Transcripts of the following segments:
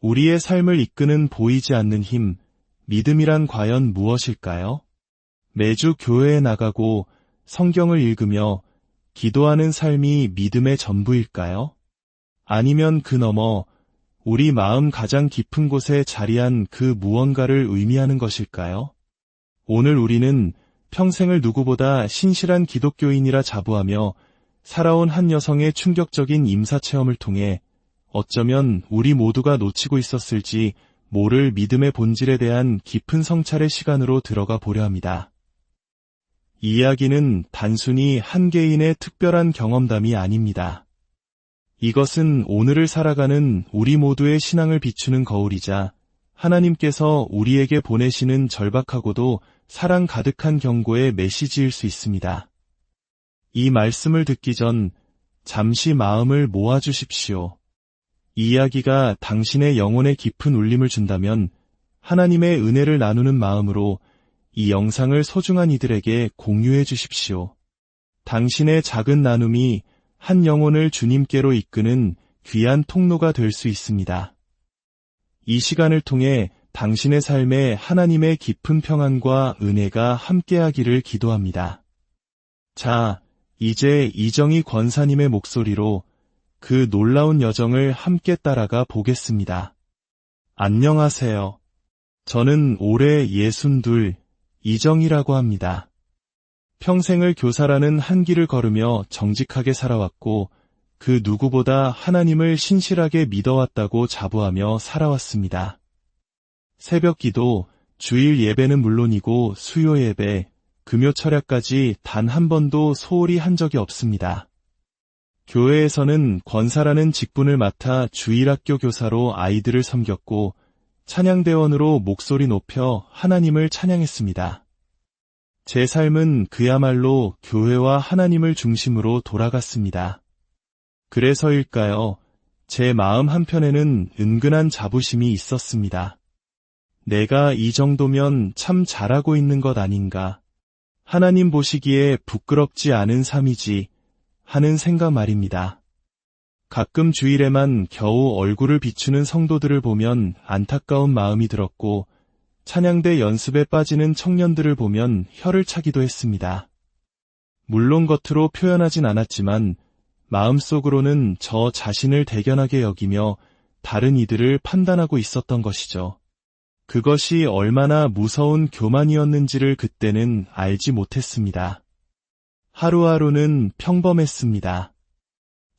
우리의 삶을 이끄는 보이지 않는 힘, 믿음이란 과연 무엇일까요? 매주 교회에 나가고 성경을 읽으며 기도하는 삶이 믿음의 전부일까요? 아니면 그 너머 우리 마음 가장 깊은 곳에 자리한 그 무언가를 의미하는 것일까요? 오늘 우리는 평생을 누구보다 신실한 기독교인이라 자부하며 살아온 한 여성의 충격적인 임사체험을 통해 어쩌면 우리 모두가 놓치고 있었을지 모를 믿음의 본질에 대한 깊은 성찰의 시간으로 들어가 보려 합니다. 이 이야기는 단순히 한 개인의 특별한 경험담이 아닙니다. 이것은 오늘을 살아가는 우리 모두의 신앙을 비추는 거울이자 하나님께서 우리에게 보내시는 절박하고도 사랑 가득한 경고의 메시지일 수 있습니다. 이 말씀을 듣기 전 잠시 마음을 모아주십시오. 이 이야기가 당신의 영혼에 깊은 울림을 준다면 하나님의 은혜를 나누는 마음으로 이 영상을 소중한 이들에게 공유해 주십시오. 당신의 작은 나눔이 한 영혼을 주님께로 이끄는 귀한 통로가 될 수 있습니다. 이 시간을 통해 당신의 삶에 하나님의 깊은 평안과 은혜가 함께하기를 기도합니다. 자, 이제 이정희 권사님의 목소리로 그 놀라운 여정을 함께 따라가 보겠습니다. 안녕하세요. 저는 올해 62, 이정희라고 합니다. 평생을 교사라는 한 길을 걸으며 정직하게 살아왔고 그 누구보다 하나님을 신실하게 믿어왔다고 자부하며 살아왔습니다. 새벽 기도, 주일 예배는 물론이고 수요 예배, 금요 철야까지 단 한 번도 소홀히 한 적이 없습니다. 교회에서는 권사라는 직분을 맡아 주일학교 교사로 아이들을 섬겼고 찬양대원으로 목소리 높여 하나님을 찬양했습니다. 제 삶은 그야말로 교회와 하나님을 중심으로 돌아갔습니다. 그래서일까요? 제 마음 한편에는 은근한 자부심이 있었습니다. 내가 이 정도면 참 잘하고 있는 것 아닌가? 하나님 보시기에 부끄럽지 않은 삶이지 하는 생각 말입니다. 가끔 주일에만 겨우 얼굴을 비추는 성도들을 보면 안타까운 마음이 들었고 찬양대 연습에 빠지는 청년들을 보면 혀를 차기도 했습니다. 물론 겉으로 표현하진 않았지만 마음속으로는 저 자신을 대견하게 여기며 다른 이들을 판단하고 있었던 것이죠. 그것이 얼마나 무서운 교만이었는지를 그때는 알지 못했습니다. 하루하루는 평범했습니다.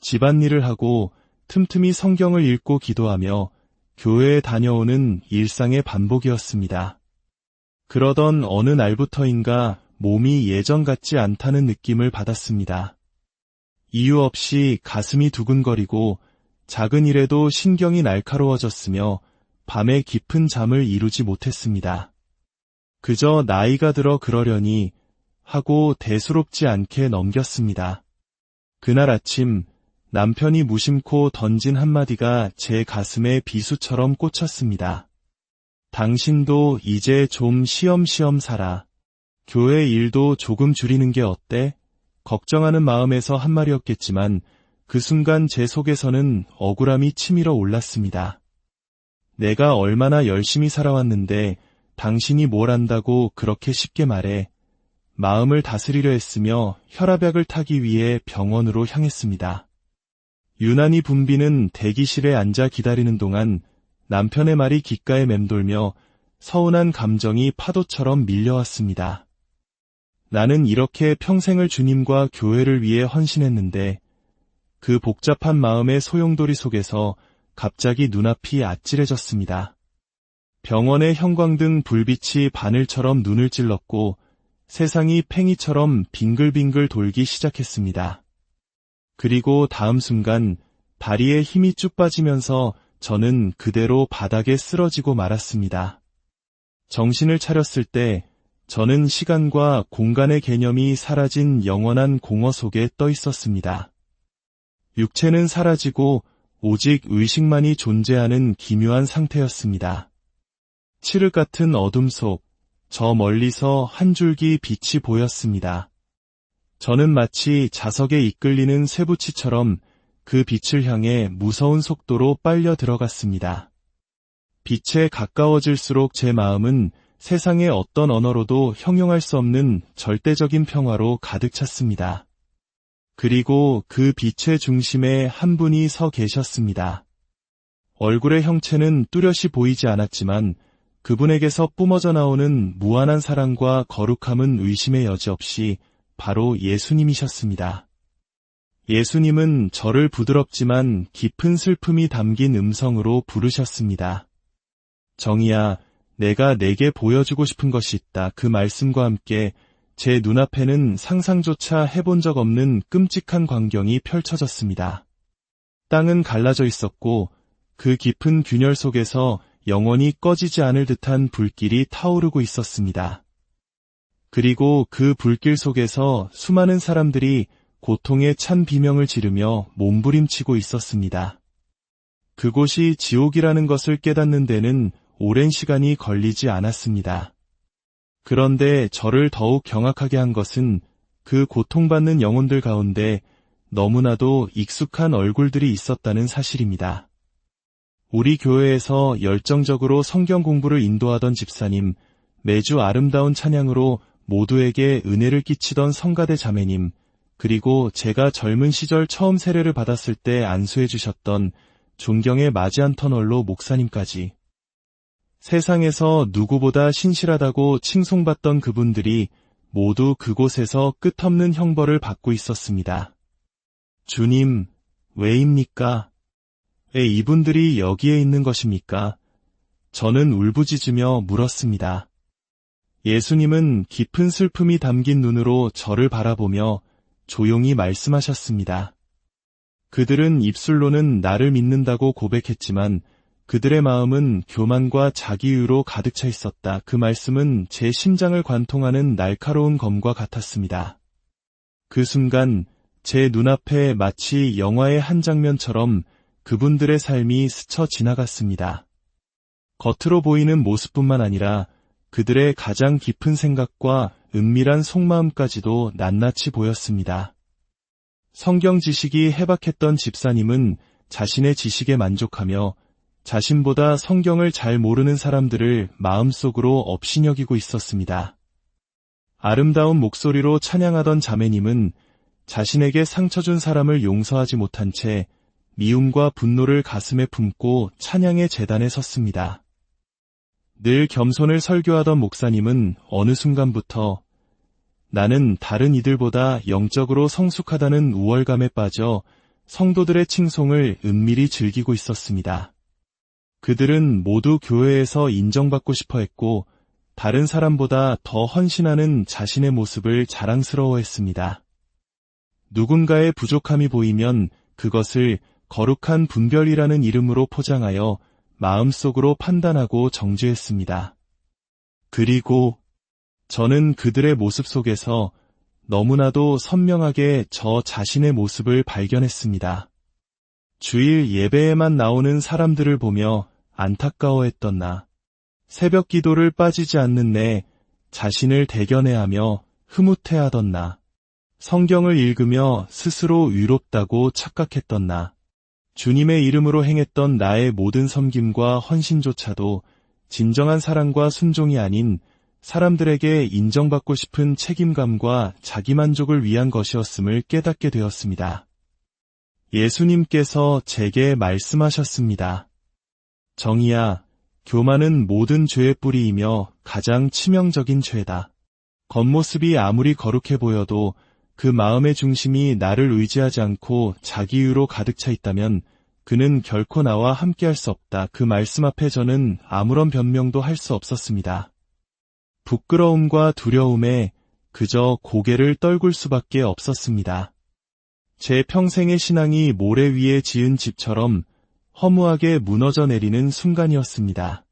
집안일을 하고 틈틈이 성경을 읽고 기도하며 교회에 다녀오는 일상의 반복이었습니다. 그러던 어느 날부터인가 몸이 예전 같지 않다는 느낌을 받았습니다. 이유 없이 가슴이 두근거리고 작은 일에도 신경이 날카로워졌으며 밤에 깊은 잠을 이루지 못했습니다. 그저 나이가 들어 그러려니 하고 대수롭지 않게 넘겼습니다. 그날 아침 남편이 무심코 던진 한마디가 제 가슴에 비수처럼 꽂혔습니다. 당신도 이제 좀 쉬엄쉬엄 살아. 교회 일도 조금 줄이는 게 어때? 걱정하는 마음에서 한 말이었겠지만 그 순간 제 속에서는 억울함이 치밀어 올랐습니다. 내가 얼마나 열심히 살아왔는데 당신이 뭘 안다고 그렇게 쉽게 말해. 마음을 다스리려 했으며 혈압약을 타기 위해 병원으로 향했습니다. 유난히 붐비는 대기실에 앉아 기다리는 동안 남편의 말이 귓가에 맴돌며 서운한 감정이 파도처럼 밀려왔습니다. 나는 이렇게 평생을 주님과 교회를 위해 헌신했는데 그 복잡한 마음의 소용돌이 속에서 갑자기 눈앞이 아찔해졌습니다. 병원의 형광등 불빛이 바늘처럼 눈을 찔렀고 세상이 팽이처럼 빙글빙글 돌기 시작했습니다. 그리고 다음 순간 다리에 힘이 쭉 빠지면서 저는 그대로 바닥에 쓰러지고 말았습니다. 정신을 차렸을 때 저는 시간과 공간의 개념이 사라진 영원한 공허 속에 떠 있었습니다. 육체는 사라지고 오직 의식만이 존재하는 기묘한 상태였습니다. 칠흑 같은 어둠 속 저 멀리서 한 줄기 빛이 보였습니다. 저는 마치 자석에 이끌리는 쇠붙이처럼 그 빛을 향해 무서운 속도로 빨려 들어갔습니다. 빛에 가까워질수록 제 마음은 세상의 어떤 언어로도 형용할 수 없는 절대적인 평화로 가득 찼습니다. 그리고 그 빛의 중심에 한 분이 서 계셨습니다. 얼굴의 형체는 뚜렷이 보이지 않았지만 그분에게서 뿜어져 나오는 무한한 사랑과 거룩함은 의심의 여지 없이 바로 예수님이셨습니다. 예수님은 저를 부드럽지만 깊은 슬픔이 담긴 음성으로 부르셨습니다. 정희야, 내가 내게 보여주고 싶은 것이 있다. 그 말씀과 함께 제 눈앞에는 상상조차 해본 적 없는 끔찍한 광경이 펼쳐졌습니다. 땅은 갈라져 있었고 그 깊은 균열 속에서 영원히 꺼지지 않을 듯한 불길이 타오르고 있었습니다. 그리고 그 불길 속에서 수많은 사람들이 고통에 찬 비명을 지르며 몸부림치고 있었습니다. 그곳이 지옥이라는 것을 깨닫는 데는 오랜 시간이 걸리지 않았습니다. 그런데 저를 더욱 경악하게 한 것은 그 고통받는 영혼들 가운데 너무나도 익숙한 얼굴들이 있었다는 사실입니다. 우리 교회에서 열정적으로 성경 공부를 인도하던 집사님, 매주 아름다운 찬양으로 모두에게 은혜를 끼치던 성가대 자매님, 그리고 제가 젊은 시절 처음 세례를 받았을 때 안수해 주셨던 존경의 마지안 터널로 목사님까지. 세상에서 누구보다 신실하다고 칭송받던 그분들이 모두 그곳에서 끝없는 형벌을 받고 있었습니다. 주님, 왜입니까? 왜 이분들이 여기에 있는 것입니까? 저는 울부짖으며 물었습니다. 예수님은 깊은 슬픔이 담긴 눈으로 저를 바라보며 조용히 말씀하셨습니다. 그들은 입술로는 나를 믿는다고 고백했지만 그들의 마음은 교만과 자기유로 가득 차 있었다. 그 말씀은 제 심장을 관통하는 날카로운 검과 같았습니다. 그 순간 제 눈앞에 마치 영화의 한 장면처럼 그분들의 삶이 스쳐 지나갔습니다. 겉으로 보이는 모습뿐만 아니라 그들의 가장 깊은 생각과 은밀한 속마음까지도 낱낱이 보였습니다. 성경 지식이 해박했던 집사님은 자신의 지식에 만족하며 자신보다 성경을 잘 모르는 사람들을 마음속으로 업신여기고 있었습니다. 아름다운 목소리로 찬양하던 자매님은 자신에게 상처 준 사람을 용서하지 못한 채 미움과 분노를 가슴에 품고 찬양의 제단에 섰습니다. 늘 겸손을 설교하던 목사님은 어느 순간부터 나는 다른 이들보다 영적으로 성숙하다는 우월감에 빠져 성도들의 칭송을 은밀히 즐기고 있었습니다. 그들은 모두 교회에서 인정받고 싶어 했고 다른 사람보다 더 헌신하는 자신의 모습을 자랑스러워했습니다. 누군가의 부족함이 보이면 그것을 거룩한 분별이라는 이름으로 포장하여 마음속으로 판단하고 정죄했습니다. 그리고 저는 그들의 모습 속에서 너무나도 선명하게 저 자신의 모습을 발견했습니다. 주일 예배에만 나오는 사람들을 보며 안타까워했던 나, 새벽 기도를 빠지지 않는 내 자신을 대견해하며 흐뭇해하던 나, 성경을 읽으며 스스로 위롭다고 착각했던 나, 주님의 이름으로 행했던 나의 모든 섬김과 헌신조차도 진정한 사랑과 순종이 아닌 사람들에게 인정받고 싶은 책임감과 자기만족을 위한 것이었음을 깨닫게 되었습니다. 예수님께서 제게 말씀하셨습니다. 정희야, 교만은 모든 죄의 뿌리이며 가장 치명적인 죄다. 겉모습이 아무리 거룩해 보여도 그 마음의 중심이 나를 의지하지 않고 자기유로 가득 차 있다면 그는 결코 나와 함께할 수 없다. 그 말씀 앞에 저는 아무런 변명도 할 수 없었습니다. 부끄러움과 두려움에 그저 고개를 떨굴 수밖에 없었습니다. 제 평생의 신앙이 모래 위에 지은 집처럼 허무하게 무너져 내리는 순간이었습니다.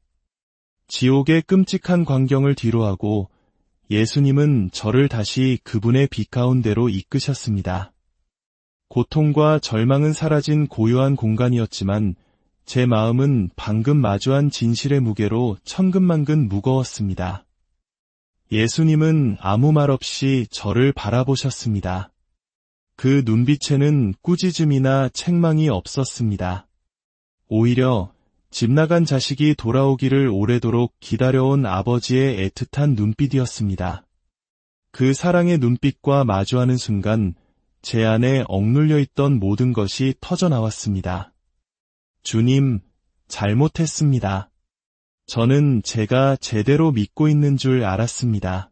지옥의 끔찍한 광경을 뒤로하고 예수님은 저를 다시 그분의 빛 가운데로 이끄셨습니다. 고통과 절망은 사라진 고요한 공간이었지만 제 마음은 방금 마주한 진실의 무게로 천근만근 무거웠습니다. 예수님은 아무 말 없이 저를 바라보셨습니다. 그 눈빛에는 꾸짖음이나 책망이 없었습니다. 오히려 집 나간 자식이 돌아오기를 오래도록 기다려온 아버지의 애틋한 눈빛이었습니다. 그 사랑의 눈빛과 마주하는 순간 제 안에 억눌려 있던 모든 것이 터져나왔습니다. 주님, 잘못했습니다. 저는 제가 제대로 믿고 있는 줄 알았습니다.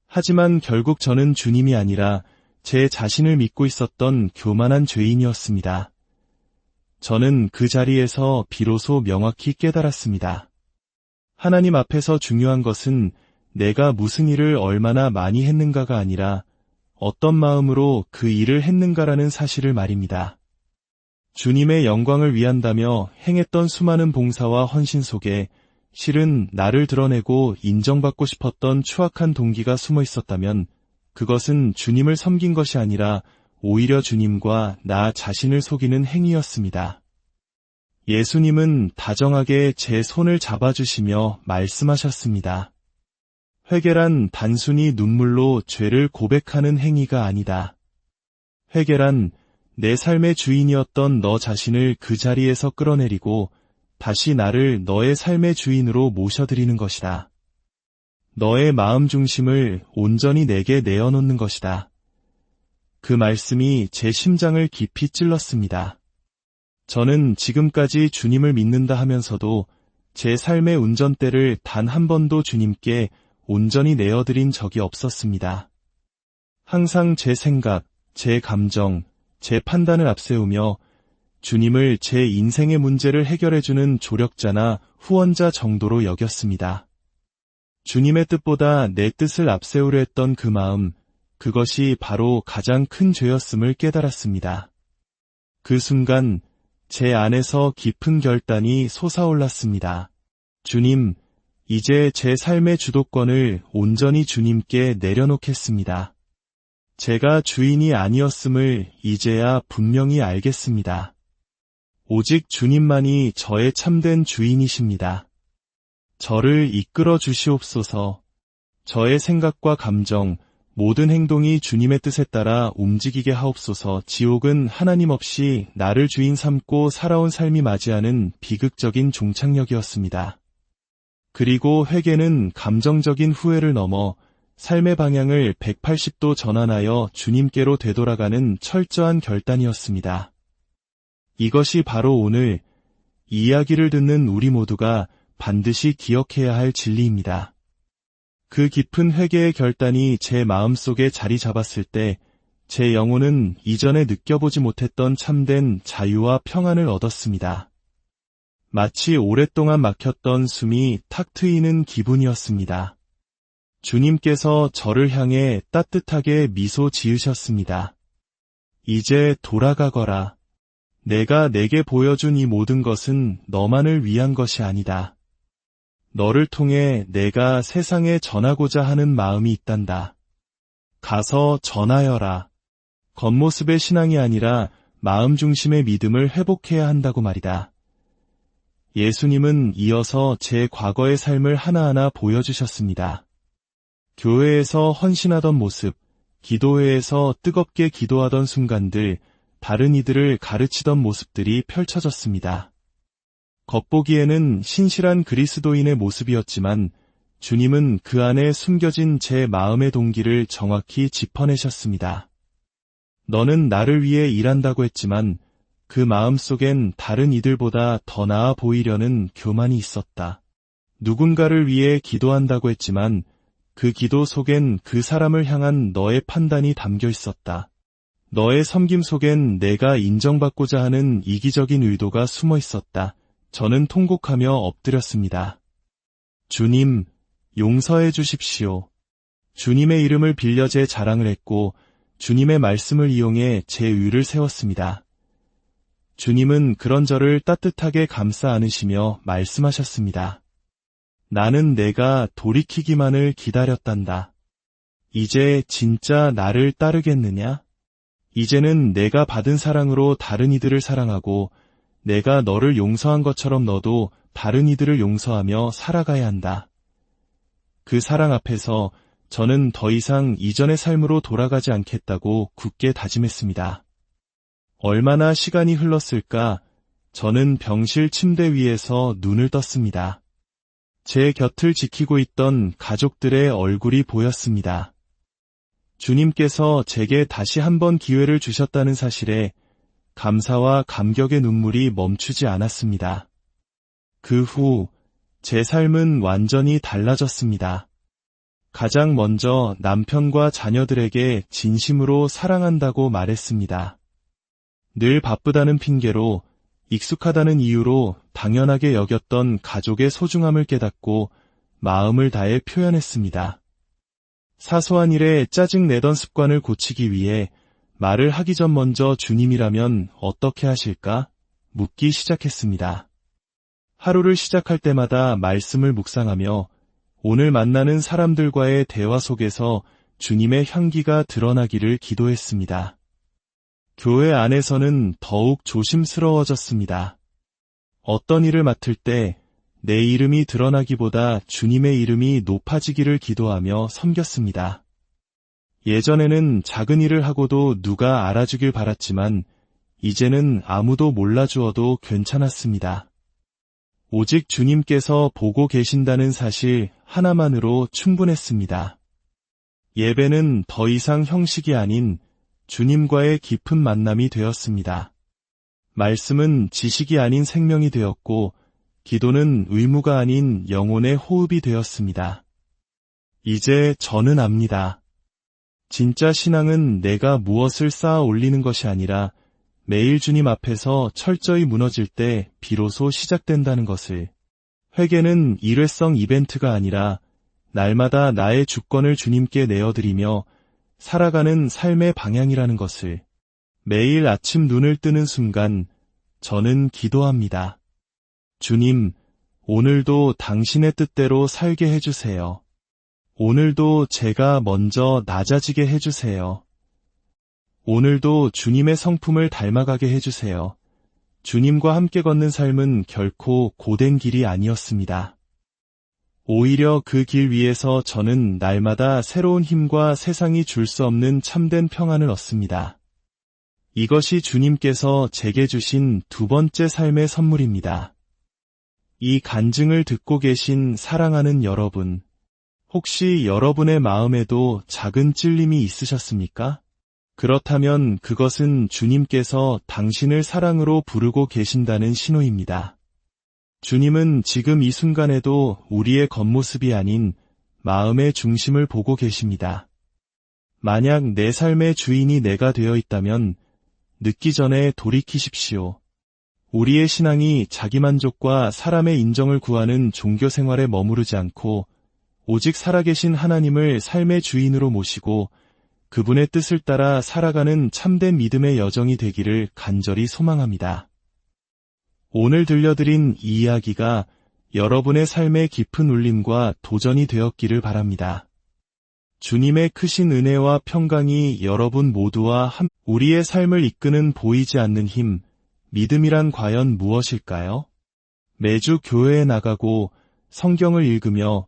하지만 결국 저는 주님이 아니라 제 자신을 믿고 있었던 교만한 죄인이었습니다. 저는 그 자리에서 비로소 명확히 깨달았습니다. 하나님 앞에서 중요한 것은 내가 무슨 일을 얼마나 많이 했는가가 아니라 어떤 마음으로 그 일을 했는가라는 사실을 말입니다. 주님의 영광을 위한다며 행했던 수많은 봉사와 헌신 속에 실은 나를 드러내고 인정받고 싶었던 추악한 동기가 숨어 있었다면 그것은 주님을 섬긴 것이 아니라 오히려 주님과 나 자신을 속이는 행위였습니다. 예수님은 다정하게 제 손을 잡아주시며 말씀하셨습니다. 회개란 단순히 눈물로 죄를 고백하는 행위가 아니다. 회개란 내 삶의 주인이었던 너 자신을 그 자리에서 끌어내리고 다시 나를 너의 삶의 주인으로 모셔드리는 것이다. 너의 마음 중심을 온전히 내게 내어놓는 것이다. 그 말씀이 제 심장을 깊이 찔렀습니다. 저는 지금까지 주님을 믿는다 하면서도 제 삶의 운전대를 단 한 번도 주님께 온전히 내어드린 적이 없었습니다. 항상 제 생각, 제 감정, 제 판단을 앞세우며 주님을 제 인생의 문제를 해결해주는 조력자나 후원자 정도로 여겼습니다. 주님의 뜻보다 내 뜻을 앞세우려 했던 그 마음, 그것이 바로 가장 큰 죄였음을 깨달았습니다. 그 순간 제 안에서 깊은 결단이 솟아올랐습니다. 주님, 이제 제 삶의 주도권을 온전히 주님께 내려놓겠습니다. 제가 주인이 아니었음을 이제야 분명히 알겠습니다. 오직 주님만이 저의 참된 주인이십니다. 저를 이끌어 주시옵소서. 저의 생각과 감정, 모든 행동이 주님의 뜻에 따라 움직이게 하옵소서. 지옥은 하나님 없이 나를 주인 삼고 살아온 삶이 맞이하는 비극적인 종착역이었습니다. 그리고 회개는 감정적인 후회를 넘어 삶의 방향을 180도 전환하여 주님께로 되돌아가는 철저한 결단이었습니다. 이것이 바로 오늘 이 이야기를 듣는 우리 모두가 반드시 기억해야 할 진리입니다. 그 깊은 회개의 결단이 제 마음속에 자리 잡았을 때 제 영혼은 이전에 느껴보지 못했던 참된 자유와 평안을 얻었습니다. 마치 오랫동안 막혔던 숨이 탁 트이는 기분이었습니다. 주님께서 저를 향해 따뜻하게 미소 지으셨습니다. 이제 돌아가거라. 내가 내게 보여준 이 모든 것은 너만을 위한 것이 아니다. 너를 통해 내가 세상에 전하고자 하는 마음이 있단다. 가서 전하여라. 겉모습의 신앙이 아니라 마음 중심의 믿음을 회복해야 한다고 말이다. 예수님은 이어서 제 과거의 삶을 하나하나 보여주셨습니다. 교회에서 헌신하던 모습, 기도회에서 뜨겁게 기도하던 순간들, 다른 이들을 가르치던 모습들이 펼쳐졌습니다. 겉보기에는 신실한 그리스도인의 모습이었지만 주님은 그 안에 숨겨진 제 마음의 동기를 정확히 짚어내셨습니다. 너는 나를 위해 일한다고 했지만 그 마음 속엔 다른 이들보다 더 나아 보이려는 교만이 있었다. 누군가를 위해 기도한다고 했지만 그 기도 속엔 그 사람을 향한 너의 판단이 담겨 있었다. 너의 섬김 속엔 내가 인정받고자 하는 이기적인 의도가 숨어 있었다. 저는 통곡하며 엎드렸습니다. 주님, 용서해 주십시오. 주님의 이름을 빌려 제 자랑을 했고 주님의 말씀을 이용해 제 의를 세웠습니다. 주님은 그런 저를 따뜻하게 감싸 안으시며 말씀하셨습니다. 나는 내가 돌이키기만을 기다렸단다. 이제 진짜 나를 따르겠느냐? 이제는 내가 받은 사랑으로 다른 이들을 사랑하고 내가 너를 용서한 것처럼 너도 다른 이들을 용서하며 살아가야 한다. 그 사랑 앞에서 저는 더 이상 이전의 삶으로 돌아가지 않겠다고 굳게 다짐했습니다. 얼마나 시간이 흘렀을까? 저는 병실 침대 위에서 눈을 떴습니다. 제 곁을 지키고 있던 가족들의 얼굴이 보였습니다. 주님께서 제게 다시 한번 기회를 주셨다는 사실에 감사와 감격의 눈물이 멈추지 않았습니다. 그 후 제 삶은 완전히 달라졌습니다. 가장 먼저 남편과 자녀들에게 진심으로 사랑한다고 말했습니다. 늘 바쁘다는 핑계로 익숙하다는 이유로 당연하게 여겼던 가족의 소중함을 깨닫고 마음을 다해 표현했습니다. 사소한 일에 짜증내던 습관을 고치기 위해 말을 하기 전 먼저 주님이라면 어떻게 하실까? 묻기 시작했습니다. 하루를 시작할 때마다 말씀을 묵상하며 오늘 만나는 사람들과의 대화 속에서 주님의 향기가 드러나기를 기도했습니다. 교회 안에서는 더욱 조심스러워졌습니다. 어떤 일을 맡을 때 내 이름이 드러나기보다 주님의 이름이 높아지기를 기도하며 섬겼습니다. 예전에는 작은 일을 하고도 누가 알아주길 바랐지만 이제는 아무도 몰라주어도 괜찮았습니다. 오직 주님께서 보고 계신다는 사실 하나만으로 충분했습니다. 예배는 더 이상 형식이 아닌 주님과의 깊은 만남이 되었습니다. 말씀은 지식이 아닌 생명이 되었고 기도는 의무가 아닌 영혼의 호흡이 되었습니다. 이제 저는 압니다. 진짜 신앙은 내가 무엇을 쌓아 올리는 것이 아니라 매일 주님 앞에서 철저히 무너질 때 비로소 시작된다는 것을. 회개는 일회성 이벤트가 아니라 날마다 나의 주권을 주님께 내어드리며 살아가는 삶의 방향이라는 것을. 매일 아침 눈을 뜨는 순간 저는 기도합니다. 주님, 오늘도 당신의 뜻대로 살게 해주세요. 오늘도 제가 먼저 낮아지게 해주세요. 오늘도 주님의 성품을 닮아가게 해주세요. 주님과 함께 걷는 삶은 결코 고된 길이 아니었습니다. 오히려 그 길 위에서 저는 날마다 새로운 힘과 세상이 줄 수 없는 참된 평안을 얻습니다. 이것이 주님께서 제게 주신 두 번째 삶의 선물입니다. 이 간증을 듣고 계신 사랑하는 여러분, 혹시 여러분의 마음에도 작은 찔림이 있으셨습니까? 그렇다면 그것은 주님께서 당신을 사랑으로 부르고 계신다는 신호입니다. 주님은 지금 이 순간에도 우리의 겉모습이 아닌 마음의 중심을 보고 계십니다. 만약 내 삶의 주인이 내가 되어 있다면 늦기 전에 돌이키십시오. 우리의 신앙이 자기만족과 사람의 인정을 구하는 종교 생활에 머무르지 않고 오직 살아계신 하나님을 삶의 주인으로 모시고 그분의 뜻을 따라 살아가는 참된 믿음의 여정이 되기를 간절히 소망합니다. 오늘 들려드린 이 이야기가 여러분의 삶의 깊은 울림과 도전이 되었기를 바랍니다. 주님의 크신 은혜와 평강이 여러분 모두와 우리의 삶을 이끄는 보이지 않는 힘, 믿음이란 과연 무엇일까요? 매주 교회에 나가고 성경을 읽으며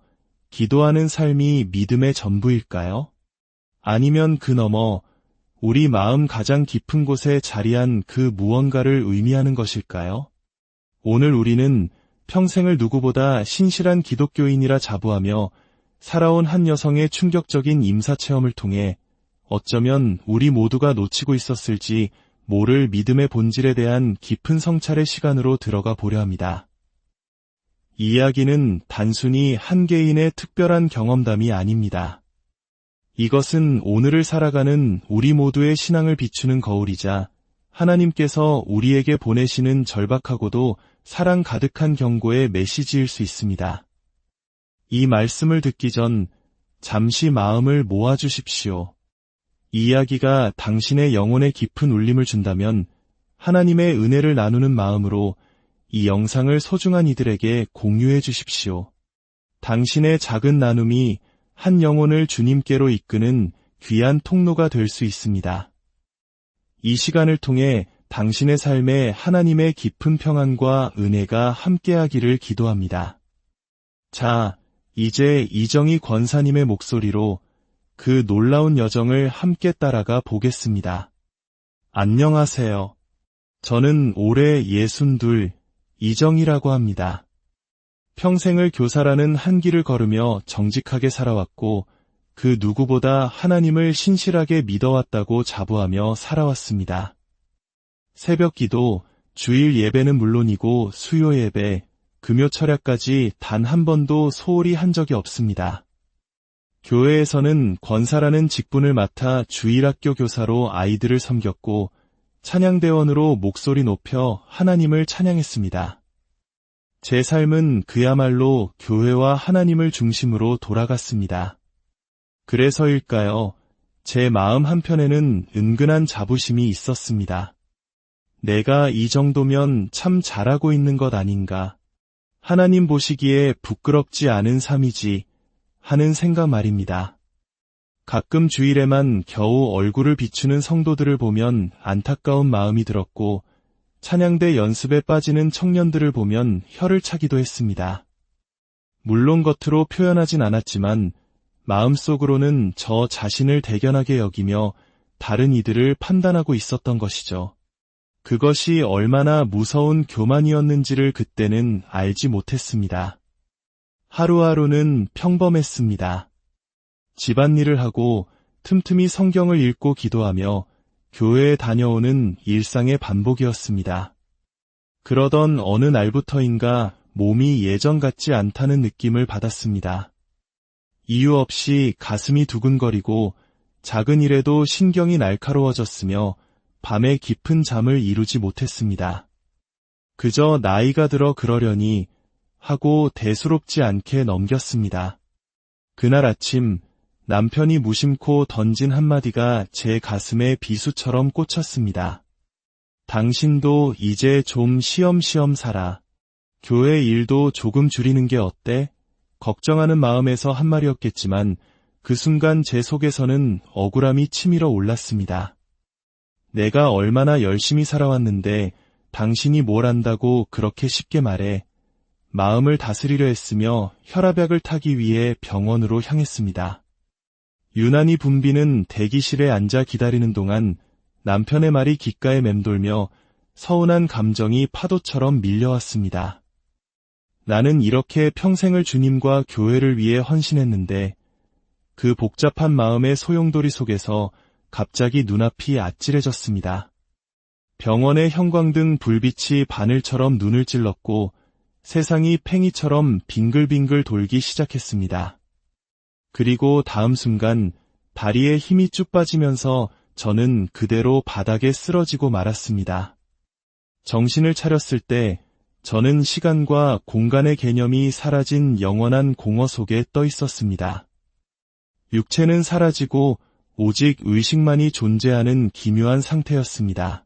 기도하는 삶이 믿음의 전부일까요? 아니면 그 너머 우리 마음 가장 깊은 곳에 자리한 그 무언가를 의미하는 것일까요? 오늘 우리는 평생을 누구보다 신실한 기독교인이라 자부하며 살아온 한 여성의 충격적인 임사체험을 통해 어쩌면 우리 모두가 놓치고 있었을지 모를 믿음의 본질에 대한 깊은 성찰의 시간으로 들어가 보려 합니다. 이 이야기는 단순히 한 개인의 특별한 경험담이 아닙니다. 이것은 오늘을 살아가는 우리 모두의 신앙을 비추는 거울이자 하나님께서 우리에게 보내시는 절박하고도 사랑 가득한 경고의 메시지일 수 있습니다. 이 말씀을 듣기 전 잠시 마음을 모아주십시오. 이 이야기가 당신의 영혼에 깊은 울림을 준다면 하나님의 은혜를 나누는 마음으로 이 영상을 소중한 이들에게 공유해 주십시오. 당신의 작은 나눔이 한 영혼을 주님께로 이끄는 귀한 통로가 될 수 있습니다. 이 시간을 통해 당신의 삶에 하나님의 깊은 평안과 은혜가 함께하기를 기도합니다. 자, 이제 이정희 권사님의 목소리로 그 놀라운 여정을 함께 따라가 보겠습니다. 안녕하세요. 저는 올해 62, 이정이라고 합니다. 평생을 교사라는 한 길을 걸으며 정직하게 살아왔고 그 누구보다 하나님을 신실하게 믿어왔다고 자부하며 살아왔습니다. 새벽 기도, 주일 예배는 물론이고 수요 예배, 금요 철야까지 단 한 번도 소홀히 한 적이 없습니다. 교회에서는 권사라는 직분을 맡아 주일학교 교사로 아이들을 섬겼고 찬양대원으로 목소리 높여 하나님을 찬양했습니다. 제 삶은 그야말로 교회와 하나님을 중심으로 돌아갔습니다. 그래서일까요? 제 마음 한편에는 은근한 자부심이 있었습니다. 내가 이 정도면 참 잘하고 있는 것 아닌가. 하나님 보시기에 부끄럽지 않은 삶이지 하는 생각 말입니다. 가끔 주일에만 겨우 얼굴을 비추는 성도들을 보면 안타까운 마음이 들었고 찬양대 연습에 빠지는 청년들을 보면 혀를 차기도 했습니다. 물론 겉으로 표현하진 않았지만 마음속으로는 저 자신을 대견하게 여기며 다른 이들을 판단하고 있었던 것이죠. 그것이 얼마나 무서운 교만이었는지를 그때는 알지 못했습니다. 하루하루는 평범했습니다. 집안일을 하고 틈틈이 성경을 읽고 기도하며 교회에 다녀오는 일상의 반복이었습니다. 그러던 어느 날부터인가 몸이 예전 같지 않다는 느낌을 받았습니다. 이유 없이 가슴이 두근거리고 작은 일에도 신경이 날카로워졌으며 밤에 깊은 잠을 이루지 못했습니다. 그저 나이가 들어 그러려니 하고 대수롭지 않게 넘겼습니다. 그날 아침 남편이 무심코 던진 한마디가 제 가슴에 비수처럼 꽂혔습니다. 당신도 이제 좀 쉬엄쉬엄 살아. 교회 일도 조금 줄이는 게 어때? 걱정하는 마음에서 한 말이었겠지만 그 순간 제 속에서는 억울함이 치밀어 올랐습니다. 내가 얼마나 열심히 살아왔는데 당신이 뭘 안다고 그렇게 쉽게 말해. 마음을 다스리려 했으며 혈압약을 타기 위해 병원으로 향했습니다. 유난히 붐비는 대기실에 앉아 기다리는 동안 남편의 말이 귓가에 맴돌며 서운한 감정이 파도처럼 밀려왔습니다. 나는 이렇게 평생을 주님과 교회를 위해 헌신했는데 그 복잡한 마음의 소용돌이 속에서 갑자기 눈앞이 아찔해졌습니다. 병원의 형광등 불빛이 바늘처럼 눈을 찔렀고 세상이 팽이처럼 빙글빙글 돌기 시작했습니다. 그리고 다음 순간 다리에 힘이 쭉 빠지면서 저는 그대로 바닥에 쓰러지고 말았습니다. 정신을 차렸을 때 저는 시간과 공간의 개념이 사라진 영원한 공허 속에 떠 있었습니다. 육체는 사라지고 오직 의식만이 존재하는 기묘한 상태였습니다.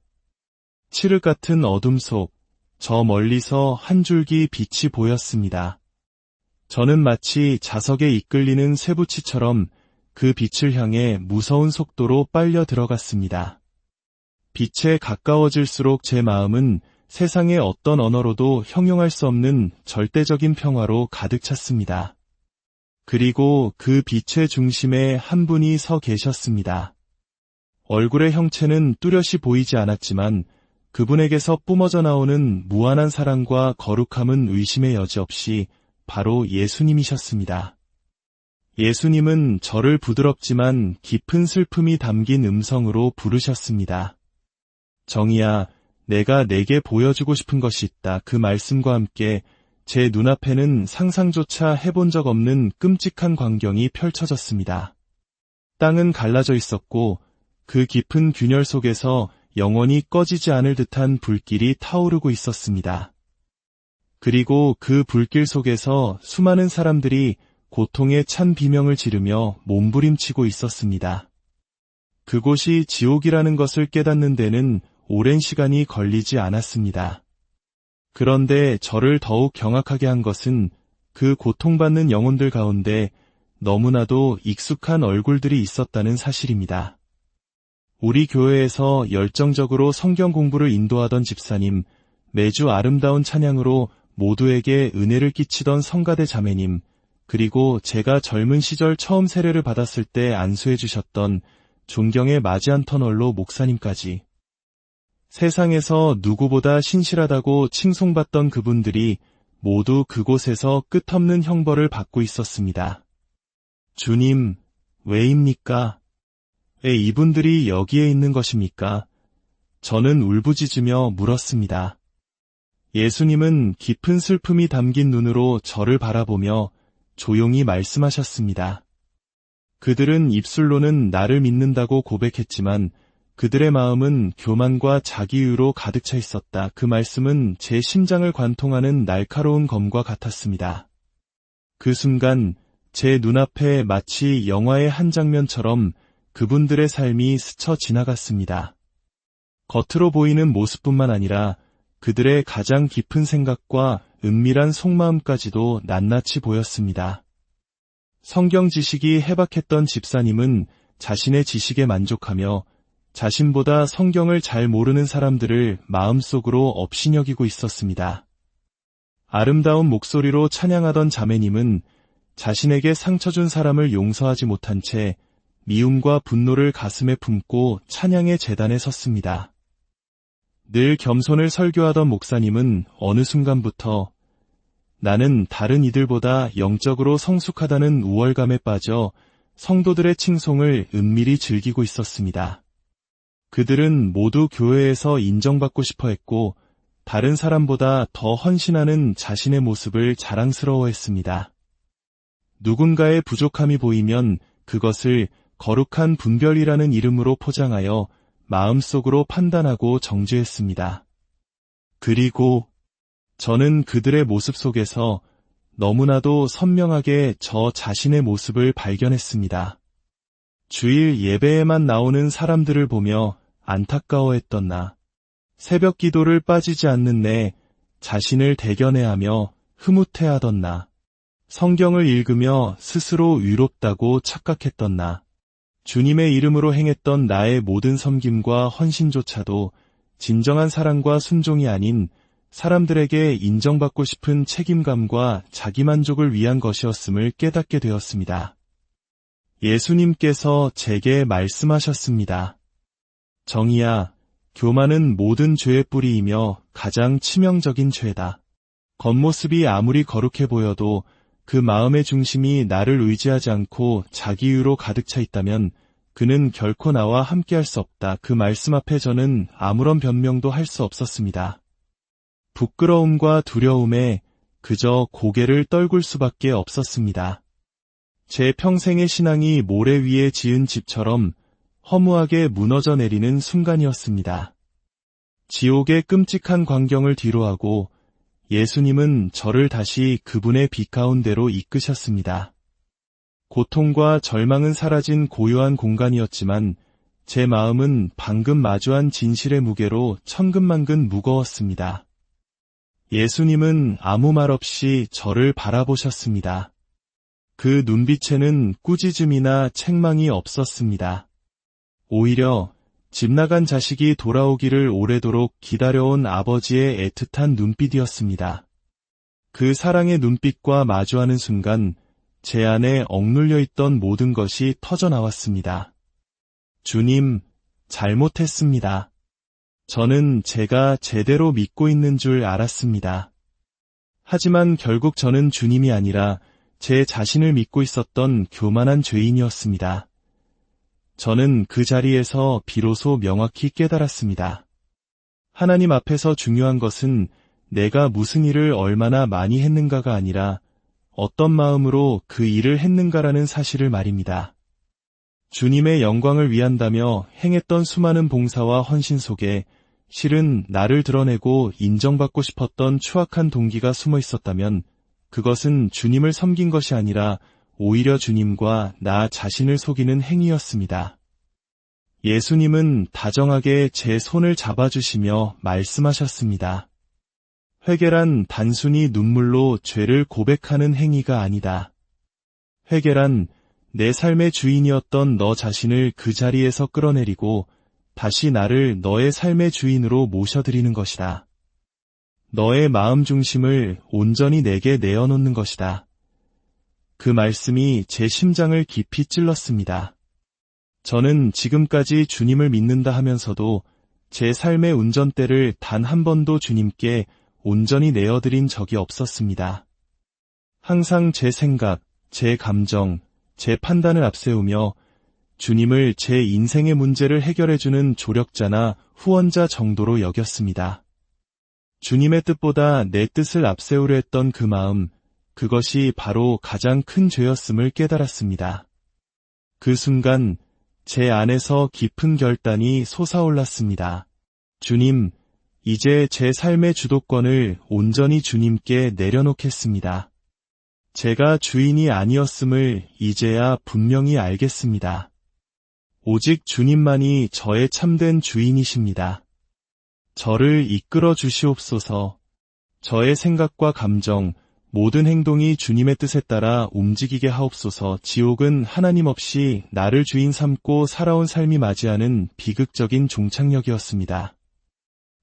칠흑 같은 어둠 속, 저 멀리서 한 줄기 빛이 보였습니다. 저는 마치 자석에 이끌리는 쇠붙이처럼 그 빛을 향해 무서운 속도로 빨려 들어갔습니다. 빛에 가까워질수록 제 마음은 세상의 어떤 언어로도 형용할 수 없는 절대적인 평화로 가득 찼습니다. 그리고 그 빛의 중심에 한 분이 서 계셨습니다. 얼굴의 형체는 뚜렷이 보이지 않았지만 그분에게서 뿜어져 나오는 무한한 사랑과 거룩함은 의심의 여지 없이 바로 예수님이셨습니다. 예수님은 저를 부드럽지만 깊은 슬픔이 담긴 음성으로 부르셨습니다. 정희야, 내가 내게 보여주고 싶은 것이 있다. 그 말씀과 함께 제 눈앞에는 상상조차 해본 적 없는 끔찍한 광경이 펼쳐졌습니다. 땅은 갈라져 있었고 그 깊은 균열 속에서 영원히 꺼지지 않을 듯한 불길이 타오르고 있었습니다. 그리고 그 불길 속에서 수많은 사람들이 고통에 찬 비명을 지르며 몸부림치고 있었습니다. 그곳이 지옥이라는 것을 깨닫는 데는 오랜 시간이 걸리지 않았습니다. 그런데 저를 더욱 경악하게 한 것은 그 고통받는 영혼들 가운데 너무나도 익숙한 얼굴들이 있었다는 사실입니다. 우리 교회에서 열정적으로 성경 공부를 인도하던 집사님, 매주 아름다운 찬양으로 모두에게 은혜를 끼치던 성가대 자매님, 그리고 제가 젊은 시절 처음 세례를 받았을 때 안수해 주셨던 존경의 마지안 터널로 목사님까지 세상에서 누구보다 신실하다고 칭송받던 그분들이 모두 그곳에서 끝없는 형벌을 받고 있었습니다. 주님, 왜입니까? 왜 이분들이 여기에 있는 것입니까? 저는 울부짖으며 물었습니다. 예수님은 깊은 슬픔이 담긴 눈으로 저를 바라보며 조용히 말씀하셨습니다. 그들은 입술로는 나를 믿는다고 고백했지만 그들의 마음은 교만과 자기유로 가득 차 있었다. 그 말씀은 제 심장을 관통하는 날카로운 검과 같았습니다. 그 순간 제 눈앞에 마치 영화의 한 장면처럼 그분들의 삶이 스쳐 지나갔습니다. 겉으로 보이는 모습뿐만 아니라 그들의 가장 깊은 생각과 은밀한 속마음까지도 낱낱이 보였습니다. 성경 지식이 해박했던 집사님은 자신의 지식에 만족하며 자신보다 성경을 잘 모르는 사람들을 마음속으로 업신여기고 있었습니다. 아름다운 목소리로 찬양하던 자매님은 자신에게 상처 준 사람을 용서하지 못한 채 미움과 분노를 가슴에 품고 찬양의 제단에 섰습니다. 늘 겸손을 설교하던 목사님은 어느 순간부터 나는 다른 이들보다 영적으로 성숙하다는 우월감에 빠져 성도들의 칭송을 은밀히 즐기고 있었습니다. 그들은 모두 교회에서 인정받고 싶어 했고 다른 사람보다 더 헌신하는 자신의 모습을 자랑스러워했습니다. 누군가의 부족함이 보이면 그것을 거룩한 분별이라는 이름으로 포장하여 마음속으로 판단하고 정죄했습니다. 그리고 저는 그들의 모습 속에서 너무나도 선명하게 저 자신의 모습을 발견했습니다. 주일 예배에만 나오는 사람들을 보며 안타까워했던 나, 새벽 기도를 빠지지 않는 내 자신을 대견해하며 흐뭇해하던 나, 성경을 읽으며 스스로 위롭다고 착각했던 나, 주님의 이름으로 행했던 나의 모든 섬김과 헌신조차도 진정한 사랑과 순종이 아닌 사람들에게 인정받고 싶은 책임감과 자기만족을 위한 것이었음을 깨닫게 되었습니다. 예수님께서 제게 말씀하셨습니다. 정의야, 교만은 모든 죄의 뿌리이며 가장 치명적인 죄다. 겉모습이 아무리 거룩해 보여도 그 마음의 중심이 나를 의지하지 않고 자기유로 가득 차 있다면 그는 결코 나와 함께할 수 없다. 그 말씀 앞에 저는 아무런 변명도 할 수 없었습니다. 부끄러움과 두려움에 그저 고개를 떨굴 수밖에 없었습니다. 제 평생의 신앙이 모래 위에 지은 집처럼 허무하게 무너져 내리는 순간이었습니다. 지옥의 끔찍한 광경을 뒤로하고 예수님은 저를 다시 그분의 빛 가운데로 이끄셨습니다. 고통과 절망은 사라진 고요한 공간이었지만 제 마음은 방금 마주한 진실의 무게로 천근만근 무거웠습니다. 예수님은 아무 말 없이 저를 바라보셨습니다. 그 눈빛에는 꾸짖음이나 책망이 없었습니다. 오히려 집 나간 자식이 돌아오기를 오래도록 기다려온 아버지의 애틋한 눈빛이었습니다. 그 사랑의 눈빛과 마주하는 순간 제 안에 억눌려 있던 모든 것이 터져나왔습니다. 주님, 잘못했습니다. 저는 제가 제대로 믿고 있는 줄 알았습니다. 하지만 결국 저는 주님이 아니라 제 자신을 믿고 있었던 교만한 죄인이었습니다. 저는 그 자리에서 비로소 명확히 깨달았습니다. 하나님 앞에서 중요한 것은 내가 무슨 일을 얼마나 많이 했는가가 아니라 어떤 마음으로 그 일을 했는가라는 사실을 말입니다. 주님의 영광을 위한다며 행했던 수많은 봉사와 헌신 속에 실은 나를 드러내고 인정받고 싶었던 추악한 동기가 숨어 있었다면 그것은 주님을 섬긴 것이 아니라 오히려 주님과 나 자신을 속이는 행위였습니다. 예수님은 다정하게 제 손을 잡아주시며 말씀하셨습니다. 회개란 단순히 눈물로 죄를 고백하는 행위가 아니다. 회개란 내 삶의 주인이었던 너 자신을 그 자리에서 끌어내리고 다시 나를 너의 삶의 주인으로 모셔드리는 것이다. 너의 마음 중심을 온전히 내게 내어놓는 것이다. 그 말씀이 제 심장을 깊이 찔렀습니다. 저는 지금까지 주님을 믿는다 하면서도 제 삶의 운전대를 단 한 번도 주님께 온전히 내어드린 적이 없었습니다. 항상 제 생각, 제 감정, 제 판단을 앞세우며 주님을 제 인생의 문제를 해결해주는 조력자나 후원자 정도로 여겼습니다. 주님의 뜻보다 내 뜻을 앞세우려 했던 그 마음, 그것이 바로 가장 큰 죄였음을 깨달았습니다. 그 순간 제 안에서 깊은 결단이 솟아올랐습니다. 주님, 이제 제 삶의 주도권을 온전히 주님께 내려놓겠습니다. 제가 주인이 아니었음을 이제야 분명히 알겠습니다. 오직 주님만이 저의 참된 주인이십니다. 저를 이끌어 주시옵소서. 저의 생각과 감정, 모든 행동이 주님의 뜻에 따라 움직이게 하옵소서. 지옥은 하나님 없이 나를 주인 삼고 살아온 삶이 맞이하는 비극적인 종착역이었습니다.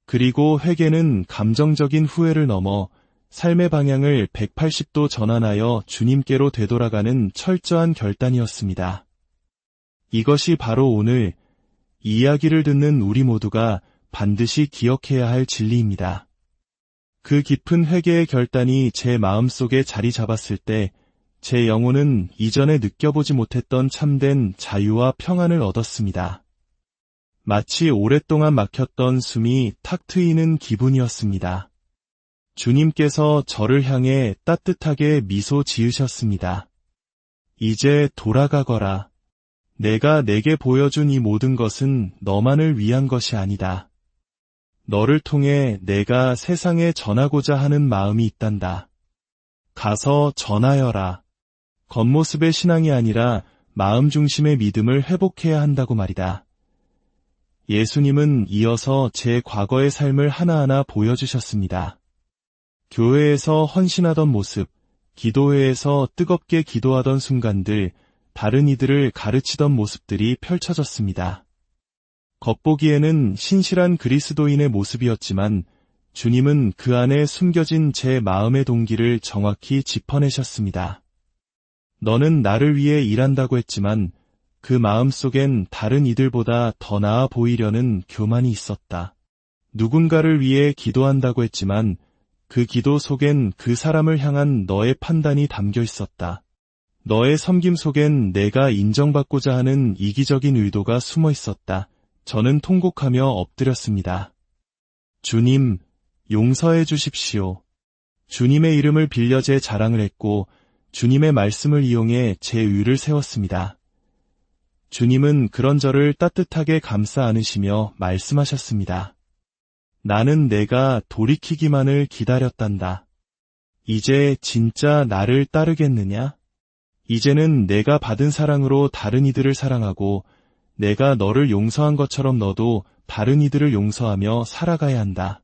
그리고 회개는 감정적인 후회를 넘어 삶의 방향을 180도 전환하여 주님께로 되돌아가는 철저한 결단이었습니다. 이것이 바로 오늘 이 이야기를 듣는 우리 모두가 반드시 기억해야 할 진리입니다. 그 깊은 회개의 결단이 제 마음속에 자리 잡았을 때 제 영혼은 이전에 느껴보지 못했던 참된 자유와 평안을 얻었습니다. 마치 오랫동안 막혔던 숨이 탁 트이는 기분이었습니다. 주님께서 저를 향해 따뜻하게 미소 지으셨습니다. 이제 돌아가거라. 내가 내게 보여준 이 모든 것은 너만을 위한 것이 아니다. 너를 통해 내가 세상에 전하고자 하는 마음이 있단다. 가서 전하여라. 겉모습의 신앙이 아니라 마음 중심의 믿음을 회복해야 한다고 말이다. 예수님은 이어서 제 과거의 삶을 하나하나 보여주셨습니다. 교회에서 헌신하던 모습, 기도회에서 뜨겁게 기도하던 순간들, 다른 이들을 가르치던 모습들이 펼쳐졌습니다. 겉보기에는 신실한 그리스도인의 모습이었지만 주님은 그 안에 숨겨진 제 마음의 동기를 정확히 짚어내셨습니다. 너는 나를 위해 일한다고 했지만 그 마음 속엔 다른 이들보다 더 나아 보이려는 교만이 있었다. 누군가를 위해 기도한다고 했지만 그 기도 속엔 그 사람을 향한 너의 판단이 담겨 있었다. 너의 섬김 속엔 내가 인정받고자 하는 이기적인 의도가 숨어 있었다. 저는 통곡하며 엎드렸습니다. 주님, 용서해 주십시오. 주님의 이름을 빌려 제 자랑을 했고 주님의 말씀을 이용해 제 의를 세웠습니다. 주님은 그런 저를 따뜻하게 감싸 안으시며 말씀하셨습니다. 나는 내가 돌이키기만을 기다렸단다. 이제 진짜 나를 따르겠느냐? 이제는 내가 받은 사랑으로 다른 이들을 사랑하고 내가 너를 용서한 것처럼 너도 다른 이들을 용서하며 살아가야 한다.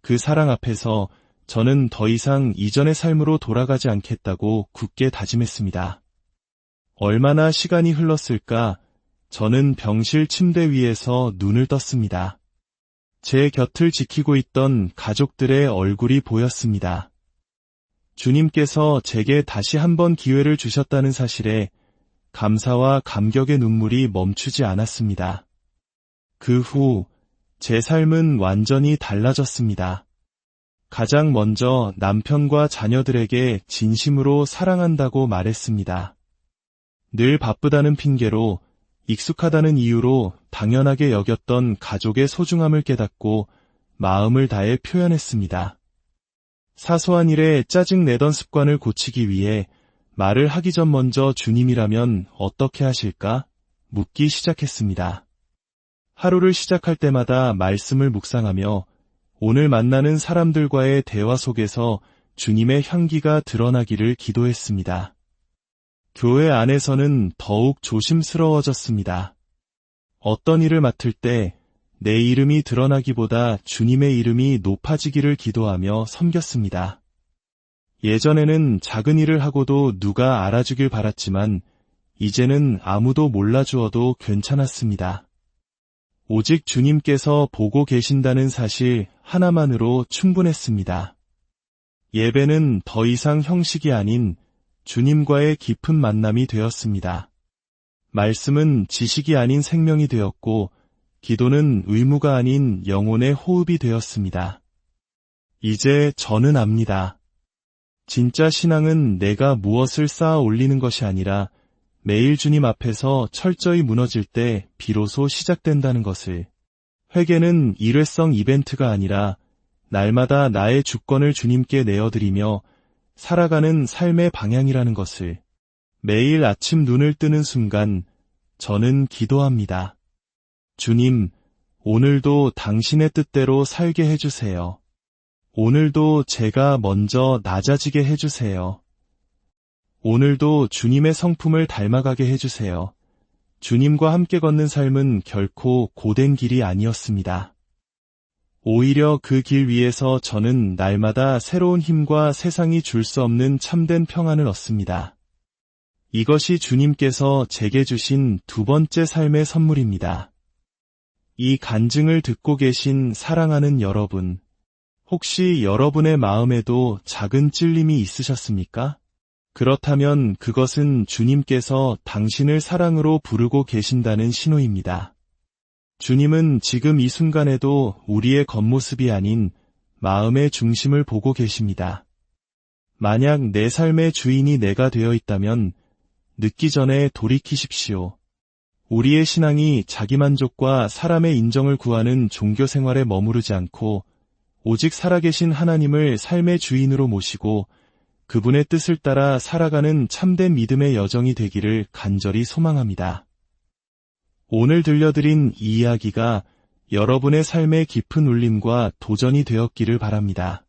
그 사랑 앞에서 저는 더 이상 이전의 삶으로 돌아가지 않겠다고 굳게 다짐했습니다. 얼마나 시간이 흘렀을까? 저는 병실 침대 위에서 눈을 떴습니다. 제 곁을 지키고 있던 가족들의 얼굴이 보였습니다. 주님께서 제게 다시 한번 기회를 주셨다는 사실에 감사와 감격의 눈물이 멈추지 않았습니다. 그 후 제 삶은 완전히 달라졌습니다. 가장 먼저 남편과 자녀들에게 진심으로 사랑한다고 말했습니다. 늘 바쁘다는 핑계로 익숙하다는 이유로 당연하게 여겼던 가족의 소중함을 깨닫고 마음을 다해 표현했습니다. 사소한 일에 짜증내던 습관을 고치기 위해 말을 하기 전 먼저 주님이라면 어떻게 하실까? 묻기 시작했습니다. 하루를 시작할 때마다 말씀을 묵상하며 오늘 만나는 사람들과의 대화 속에서 주님의 향기가 드러나기를 기도했습니다. 교회 안에서는 더욱 조심스러워졌습니다. 어떤 일을 맡을 때 내 이름이 드러나기보다 주님의 이름이 높아지기를 기도하며 섬겼습니다. 예전에는 작은 일을 하고도 누가 알아주길 바랐지만 이제는 아무도 몰라주어도 괜찮았습니다. 오직 주님께서 보고 계신다는 사실 하나만으로 충분했습니다. 예배는 더 이상 형식이 아닌 주님과의 깊은 만남이 되었습니다. 말씀은 지식이 아닌 생명이 되었고 기도는 의무가 아닌 영혼의 호흡이 되었습니다. 이제 저는 압니다. 진짜 신앙은 내가 무엇을 쌓아 올리는 것이 아니라 매일 주님 앞에서 철저히 무너질 때 비로소 시작된다는 것을. 회개는 일회성 이벤트가 아니라 날마다 나의 주권을 주님께 내어드리며 살아가는 삶의 방향이라는 것을. 매일 아침 눈을 뜨는 순간 저는 기도합니다. 주님, 오늘도 당신의 뜻대로 살게 해주세요. 오늘도 제가 먼저 낮아지게 해주세요. 오늘도 주님의 성품을 닮아가게 해주세요. 주님과 함께 걷는 삶은 결코 고된 길이 아니었습니다. 오히려 그 길 위에서 저는 날마다 새로운 힘과 세상이 줄 수 없는 참된 평안을 얻습니다. 이것이 주님께서 제게 주신 두 번째 삶의 선물입니다. 이 간증을 듣고 계신 사랑하는 여러분, 혹시 여러분의 마음에도 작은 찔림이 있으셨습니까? 그렇다면 그것은 주님께서 당신을 사랑으로 부르고 계신다는 신호입니다. 주님은 지금 이 순간에도 우리의 겉모습이 아닌 마음의 중심을 보고 계십니다. 만약 내 삶의 주인이 내가 되어 있다면 늦기 전에 돌이키십시오. 우리의 신앙이 자기만족과 사람의 인정을 구하는 종교 생활에 머무르지 않고 오직 살아계신 하나님을 삶의 주인으로 모시고 그분의 뜻을 따라 살아가는 참된 믿음의 여정이 되기를 간절히 소망합니다. 오늘 들려드린 이 이야기가 여러분의 삶의 깊은 울림과 도전이 되었기를 바랍니다.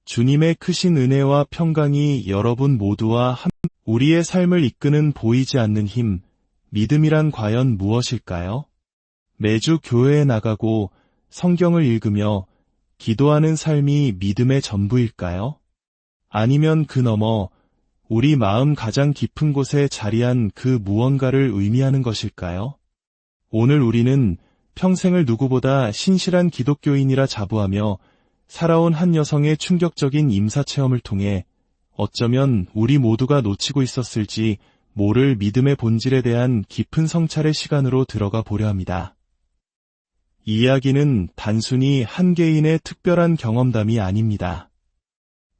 주님의 크신 은혜와 평강이 여러분 모두와 우리의 삶을 이끄는 보이지 않는 힘, 믿음이란 과연 무엇일까요? 매주 교회에 나가고 성경을 읽으며 기도하는 삶이 믿음의 전부일까요? 아니면 그 너머 우리 마음 가장 깊은 곳에 자리한 그 무언가를 의미하는 것일까요? 오늘 우리는 평생을 누구보다 신실한 기독교인이라 자부하며 살아온 한 여성의 충격적인 임사체험을 통해 어쩌면 우리 모두가 놓치고 있었을지 모를 믿음의 본질에 대한 깊은 성찰의 시간으로 들어가 보려 합니다. 이 이야기는 단순히 한 개인의 특별한 경험담이 아닙니다.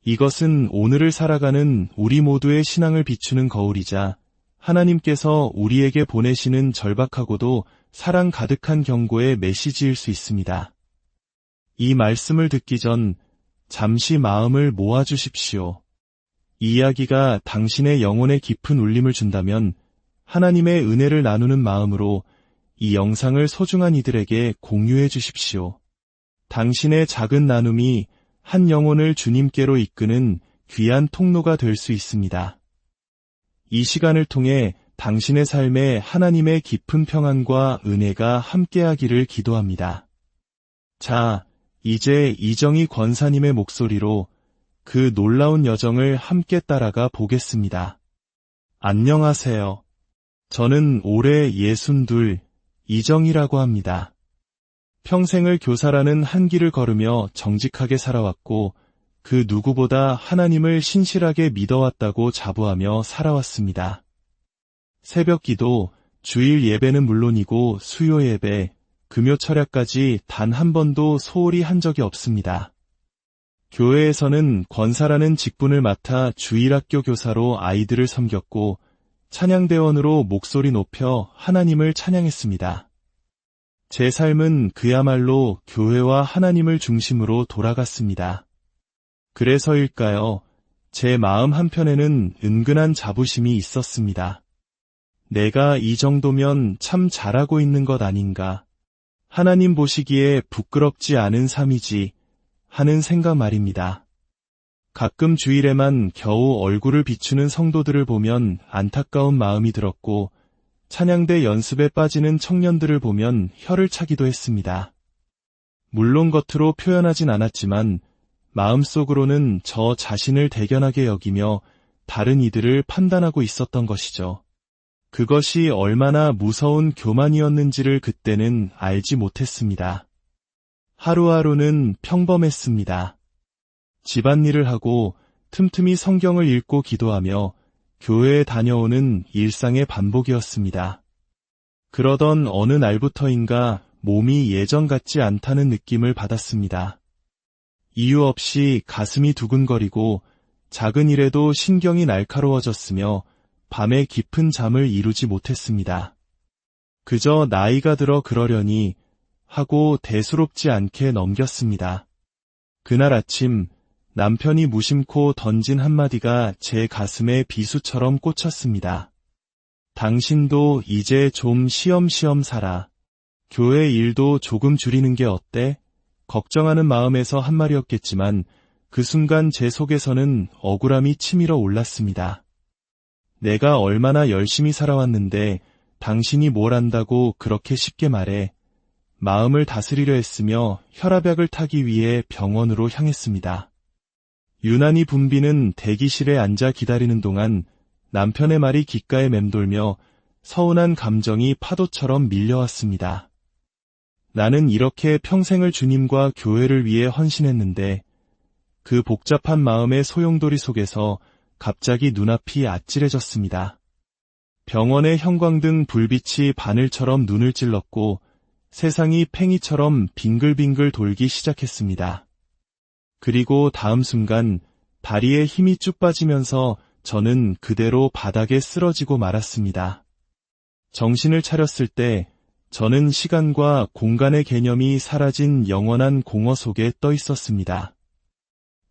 이것은 오늘을 살아가는 우리 모두의 신앙을 비추는 거울이자 하나님께서 우리에게 보내시는 절박하고도 사랑 가득한 경고의 메시지일 수 있습니다. 이 말씀을 듣기 전 잠시 마음을 모아주십시오. 이 이야기가 당신의 영혼에 깊은 울림을 준다면 하나님의 은혜를 나누는 마음으로 이 영상을 소중한 이들에게 공유해 주십시오. 당신의 작은 나눔이 한 영혼을 주님께로 이끄는 귀한 통로가 될 수 있습니다. 이 시간을 통해 당신의 삶에 하나님의 깊은 평안과 은혜가 함께하기를 기도합니다. 자, 이제 이정희 권사님의 목소리로 그 놀라운 여정을 함께 따라가 보겠습니다. 안녕하세요. 저는 올해 62, 이정희라고 합니다. 평생을 교사라는 한 길을 걸으며 정직하게 살아왔고 그 누구보다 하나님을 신실하게 믿어왔다고 자부하며 살아왔습니다. 새벽 기도, 주일 예배는 물론이고 수요 예배, 금요 철야까지 단 한 번도 소홀히 한 적이 없습니다. 교회에서는 권사라는 직분을 맡아 주일학교 교사로 아이들을 섬겼고 찬양대원으로 목소리 높여 하나님을 찬양했습니다. 제 삶은 그야말로 교회와 하나님을 중심으로 돌아갔습니다. 그래서일까요? 제 마음 한편에는 은근한 자부심이 있었습니다. 내가 이 정도면 참 잘하고 있는 것 아닌가. 하나님 보시기에 부끄럽지 않은 삶이지 하는 생각 말입니다. 가끔 주일에만 겨우 얼굴을 비추는 성도들을 보면 안타까운 마음이 들었고 찬양대 연습에 빠지는 청년들을 보면 혀를 차기도 했습니다. 물론 겉으로 표현하진 않았지만 마음속으로는 저 자신을 대견하게 여기며 다른 이들을 판단하고 있었던 것이죠. 그것이 얼마나 무서운 교만이었는지를 그때는 알지 못했습니다. 하루하루는 평범했습니다. 집안일을 하고 틈틈이 성경을 읽고 기도하며 교회에 다녀오는 일상의 반복이었습니다. 그러던 어느 날부터인가 몸이 예전 같지 않다는 느낌을 받았습니다. 이유 없이 가슴이 두근거리고 작은 일에도 신경이 날카로워졌으며 밤에 깊은 잠을 이루지 못했습니다. 그저 나이가 들어 그러려니 하고 대수롭지 않게 넘겼습니다. 그날 아침 남편이 무심코 던진 한마디가 제 가슴에 비수처럼 꽂혔습니다. 당신도 이제 좀 쉬엄쉬엄 살아. 교회 일도 조금 줄이는 게 어때? 걱정하는 마음에서 한 말이었겠지만 그 순간 제 속에서는 억울함이 치밀어 올랐습니다. 내가 얼마나 열심히 살아왔는데 당신이 뭘 안다고 그렇게 쉽게 말해. 마음을 다스리려 했으며 혈압약을 타기 위해 병원으로 향했습니다. 유난히 붐비는 대기실에 앉아 기다리는 동안 남편의 말이 귓가에 맴돌며 서운한 감정이 파도처럼 밀려왔습니다. 나는 이렇게 평생을 주님과 교회를 위해 헌신했는데 그 복잡한 마음의 소용돌이 속에서 갑자기 눈앞이 아찔해졌습니다. 병원의 형광등 불빛이 바늘처럼 눈을 찔렀고 세상이 팽이처럼 빙글빙글 돌기 시작했습니다. 그리고 다음 순간 다리에 힘이 쭉 빠지면서 저는 그대로 바닥에 쓰러지고 말았습니다. 정신을 차렸을 때 저는 시간과 공간의 개념이 사라진 영원한 공허 속에 떠 있었습니다.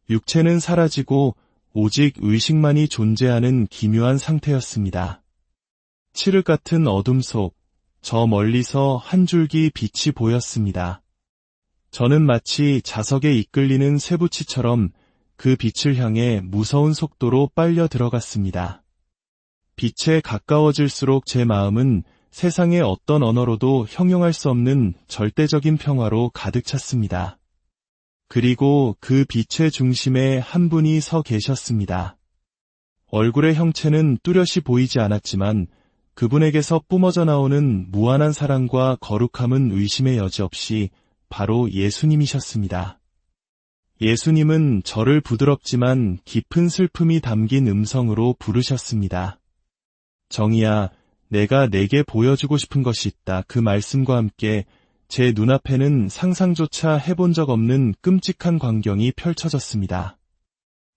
육체는 사라지고 오직 의식만이 존재하는 기묘한 상태였습니다. 칠흑 같은 어둠 속 저 멀리서 한 줄기 빛이 보였습니다. 저는 마치 자석에 이끌리는 쇠붙이처럼 그 빛을 향해 무서운 속도로 빨려 들어갔습니다. 빛에 가까워질수록 제 마음은 세상의 어떤 언어로도 형용할 수 없는 절대적인 평화로 가득 찼습니다. 그리고 그 빛의 중심에 한 분이 서 계셨습니다. 얼굴의 형체는 뚜렷이 보이지 않았지만 그분에게서 뿜어져 나오는 무한한 사랑과 거룩함은 의심의 여지 없이 바로 예수님이셨습니다. 예수님은 저를 부드럽지만 깊은 슬픔이 담긴 음성으로 부르셨습니다. 정희야, 내가 내게 보여주고 싶은 것이 있다. 그 말씀과 함께 제 눈앞에는 상상조차 해본 적 없는 끔찍한 광경이 펼쳐졌습니다.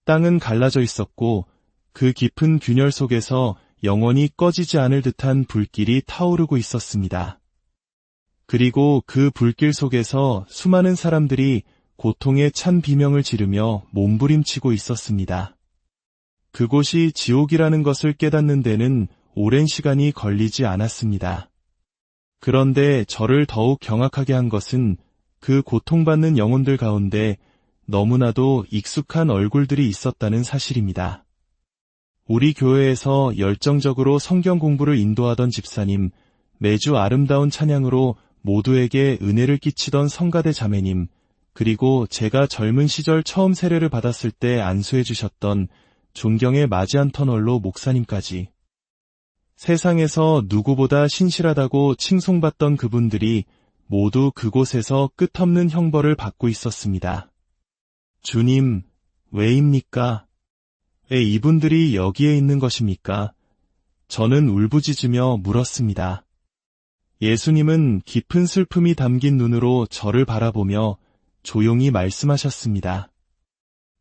땅은 갈라져 있었고 그 깊은 균열 속에서 영원히 꺼지지 않을 듯한 불길이 타오르고 있었습니다. 그리고 그 불길 속에서 수많은 사람들이 고통에 찬 비명을 지르며 몸부림치고 있었습니다. 그곳이 지옥이라는 것을 깨닫는 데는 오랜 시간이 걸리지 않았습니다. 그런데 저를 더욱 경악하게 한 것은 그 고통받는 영혼들 가운데 너무나도 익숙한 얼굴들이 있었다는 사실입니다. 우리 교회에서 열정적으로 성경 공부를 인도하던 집사님, 매주 아름다운 찬양으로 모두에게 은혜를 끼치던 성가대 자매님, 그리고 제가 젊은 시절 처음 세례를 받았을 때 안수해 주셨던 존경의 마지안터널로 목사님까지. 세상에서 누구보다 신실하다고 칭송받던 그분들이 모두 그곳에서 끝없는 형벌을 받고 있었습니다. 주님, 왜입니까? 왜 이분들이 여기에 있는 것입니까? 저는 울부짖으며 물었습니다. 예수님은 깊은 슬픔이 담긴 눈으로 저를 바라보며 조용히 말씀하셨습니다.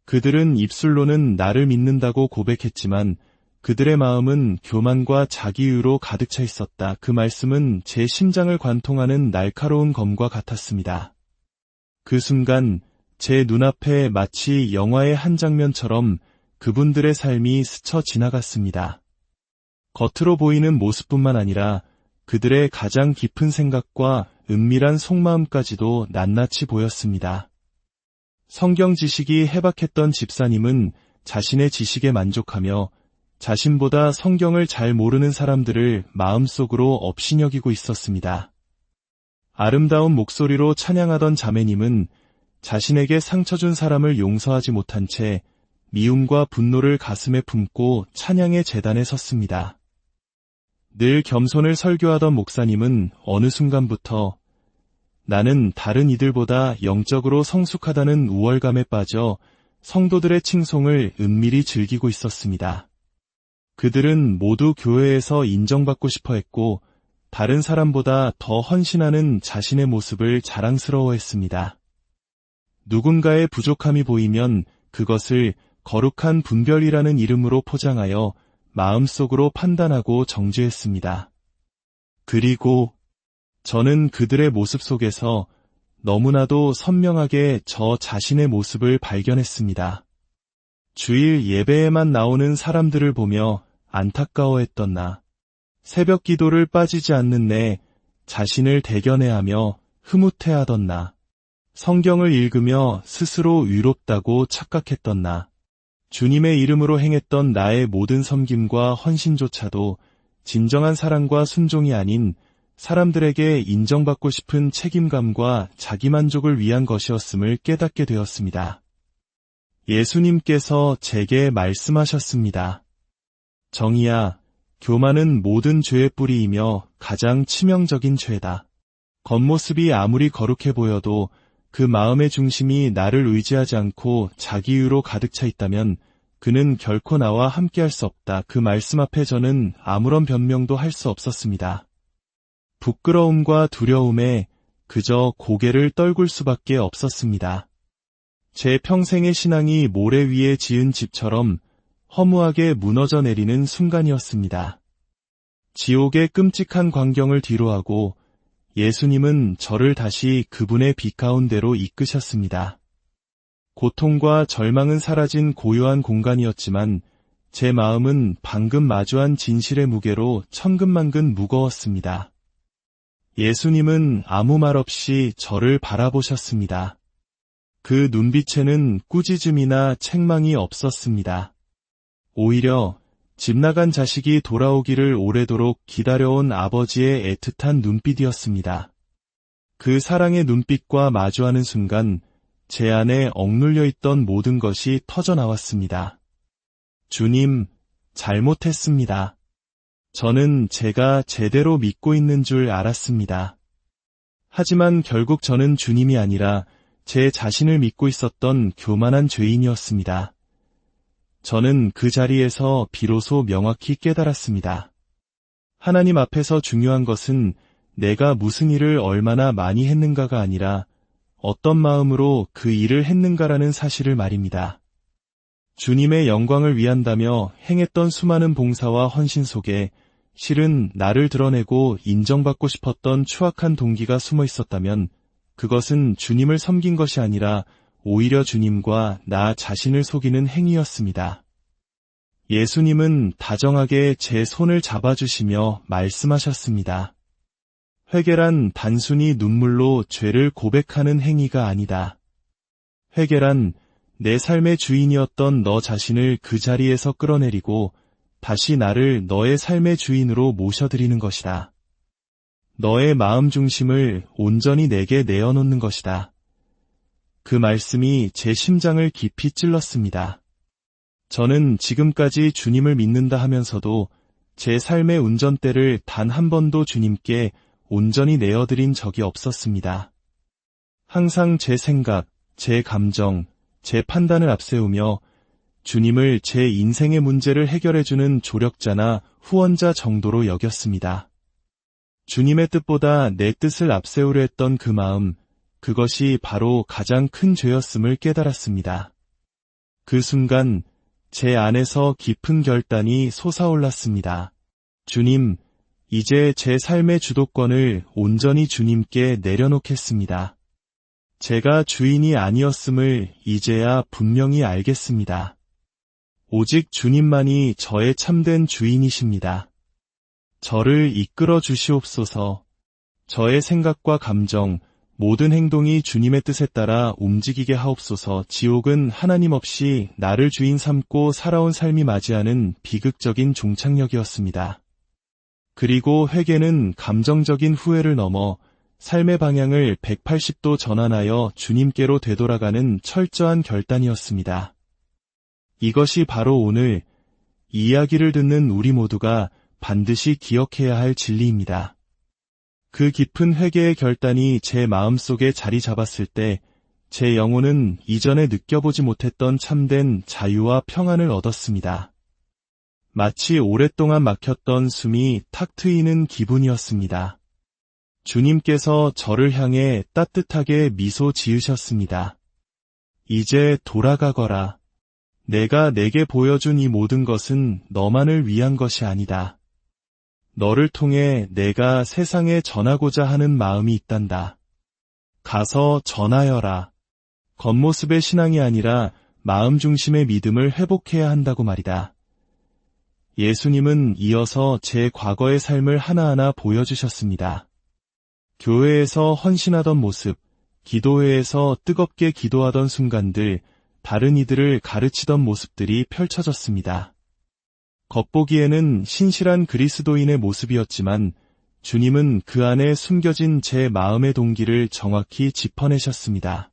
그들은 입술로는 나를 믿는다고 고백했지만 그들의 마음은 교만과 자기유로 가득 차 있었다. 그 말씀은 제 심장을 관통하는 날카로운 검과 같았습니다. 그 순간 제 눈앞에 마치 영화의 한 장면처럼 그분들의 삶이 스쳐 지나갔습니다. 겉으로 보이는 모습뿐만 아니라 그들의 가장 깊은 생각과 은밀한 속마음까지도 낱낱이 보였습니다. 성경 지식이 해박했던 집사님은 자신의 지식에 만족하며 자신보다 성경을 잘 모르는 사람들을 마음속으로 업신여기고 있었습니다. 아름다운 목소리로 찬양하던 자매님은 자신에게 상처 준 사람을 용서하지 못한 채 미움과 분노를 가슴에 품고 찬양의 제단에 섰습니다. 늘 겸손을 설교하던 목사님은 어느 순간부터 나는 다른 이들보다 영적으로 성숙하다는 우월감에 빠져 성도들의 칭송을 은밀히 즐기고 있었습니다. 그들은 모두 교회에서 인정받고 싶어 했고 다른 사람보다 더 헌신하는 자신의 모습을 자랑스러워했습니다. 누군가의 부족함이 보이면 그것을 거룩한 분별이라는 이름으로 포장하여 마음속으로 판단하고 정죄했습니다. 그리고 저는 그들의 모습 속에서 너무나도 선명하게 저 자신의 모습을 발견했습니다. 주일 예배에만 나오는 사람들을 보며 안타까워했던 나, 새벽 기도를 빠지지 않는 내 자신을 대견해하며 흐뭇해하던 나, 성경을 읽으며 스스로 위롭다고 착각했던 나, 주님의 이름으로 행했던 나의 모든 섬김과 헌신조차도 진정한 사랑과 순종이 아닌 사람들에게 인정받고 싶은 책임감과 자기만족을 위한 것이었음을 깨닫게 되었습니다. 예수님께서 제게 말씀하셨습니다. 정의야, 교만은 모든 죄의 뿌리이며 가장 치명적인 죄다. 겉모습이 아무리 거룩해 보여도 그 마음의 중심이 나를 의지하지 않고 자기유로 가득 차 있다면 그는 결코 나와 함께할 수 없다. 그 말씀 앞에 저는 아무런 변명도 할 수 없었습니다. 부끄러움과 두려움에 그저 고개를 떨굴 수밖에 없었습니다. 제 평생의 신앙이 모래 위에 지은 집처럼 허무하게 무너져 내리는 순간이었습니다. 지옥의 끔찍한 광경을 뒤로하고 예수님은 저를 다시 그분의 빛 가운데로 이끄셨습니다. 고통과 절망은 사라진 고요한 공간이었지만 제 마음은 방금 마주한 진실의 무게로 천근만근 무거웠습니다. 예수님은 아무 말 없이 저를 바라보셨습니다. 그 눈빛에는 꾸짖음이나 책망이 없었습니다. 오히려 집 나간 자식이 돌아오기를 오래도록 기다려온 아버지의 애틋한 눈빛이었습니다. 그 사랑의 눈빛과 마주하는 순간 제 안에 억눌려 있던 모든 것이 터져나왔습니다. 주님, 잘못했습니다. 저는 제가 제대로 믿고 있는 줄 알았습니다. 하지만 결국 저는 주님이 아니라 제 자신을 믿고 있었던 교만한 죄인이었습니다. 저는 그 자리에서 비로소 명확히 깨달았습니다. 하나님 앞에서 중요한 것은 내가 무슨 일을 얼마나 많이 했는가가 아니라 어떤 마음으로 그 일을 했는가라는 사실을 말입니다. 주님의 영광을 위한다며 행했던 수많은 봉사와 헌신 속에 실은 나를 드러내고 인정받고 싶었던 추악한 동기가 숨어 있었다면 그것은 주님을 섬긴 것이 아니라 오히려 주님과 나 자신을 속이는 행위였습니다. 예수님은 다정하게 제 손을 잡아주시며 말씀하셨습니다. 회개란 단순히 눈물로 죄를 고백하는 행위가 아니다. 회개란 내 삶의 주인이었던 너 자신을 그 자리에서 끌어내리고 다시 나를 너의 삶의 주인으로 모셔드리는 것이다. 너의 마음 중심을 온전히 내게 내어놓는 것이다. 그 말씀이 제 심장을 깊이 찔렀습니다. 저는 지금까지 주님을 믿는다 하면서도 제 삶의 운전대를 단 한 번도 주님께 온전히 내어드린 적이 없었습니다. 항상 제 생각, 제 감정, 제 판단을 앞세우며 주님을 제 인생의 문제를 해결해주는 조력자나 후원자 정도로 여겼습니다. 주님의 뜻보다 내 뜻을 앞세우려 했던 그 마음, 그것이 바로 가장 큰 죄였음을 깨달았습니다. 그 순간 제 안에서 깊은 결단이 솟아올랐습니다. 주님, 이제 제 삶의 주도권을 온전히 주님께 내려놓겠습니다. 제가 주인이 아니었음을 이제야 분명히 알겠습니다. 오직 주님만이 저의 참된 주인이십니다. 저를 이끌어 주시옵소서. 저의 생각과 감정, 모든 행동이 주님의 뜻에 따라 움직이게 하옵소서. 지옥은 하나님 없이 나를 주인 삼고 살아온 삶이 맞이하는 비극적인 종착역이었습니다. 그리고 회개는 감정적인 후회를 넘어 삶의 방향을 180도 전환하여 주님께로 되돌아가는 철저한 결단이었습니다. 이것이 바로 오늘 이 이야기를 듣는 우리 모두가 반드시 기억해야 할 진리입니다. 그 깊은 회개의 결단이 제 마음속에 자리 잡았을 때 제 영혼은 이전에 느껴보지 못했던 참된 자유와 평안을 얻었습니다. 마치 오랫동안 막혔던 숨이 탁 트이는 기분이었습니다. 주님께서 저를 향해 따뜻하게 미소 지으셨습니다. 이제 돌아가거라. 내가 내게 보여준 이 모든 것은 너만을 위한 것이 아니다. 너를 통해 내가 세상에 전하고자 하는 마음이 있단다. 가서 전하여라. 겉모습의 신앙이 아니라 마음 중심의 믿음을 회복해야 한다고 말이다. 예수님은 이어서 제 과거의 삶을 하나하나 보여주셨습니다. 교회에서 헌신하던 모습, 기도회에서 뜨겁게 기도하던 순간들, 다른 이들을 가르치던 모습들이 펼쳐졌습니다. 겉보기에는 신실한 그리스도인의 모습이었지만 주님은 그 안에 숨겨진 제 마음의 동기를 정확히 짚어내셨습니다.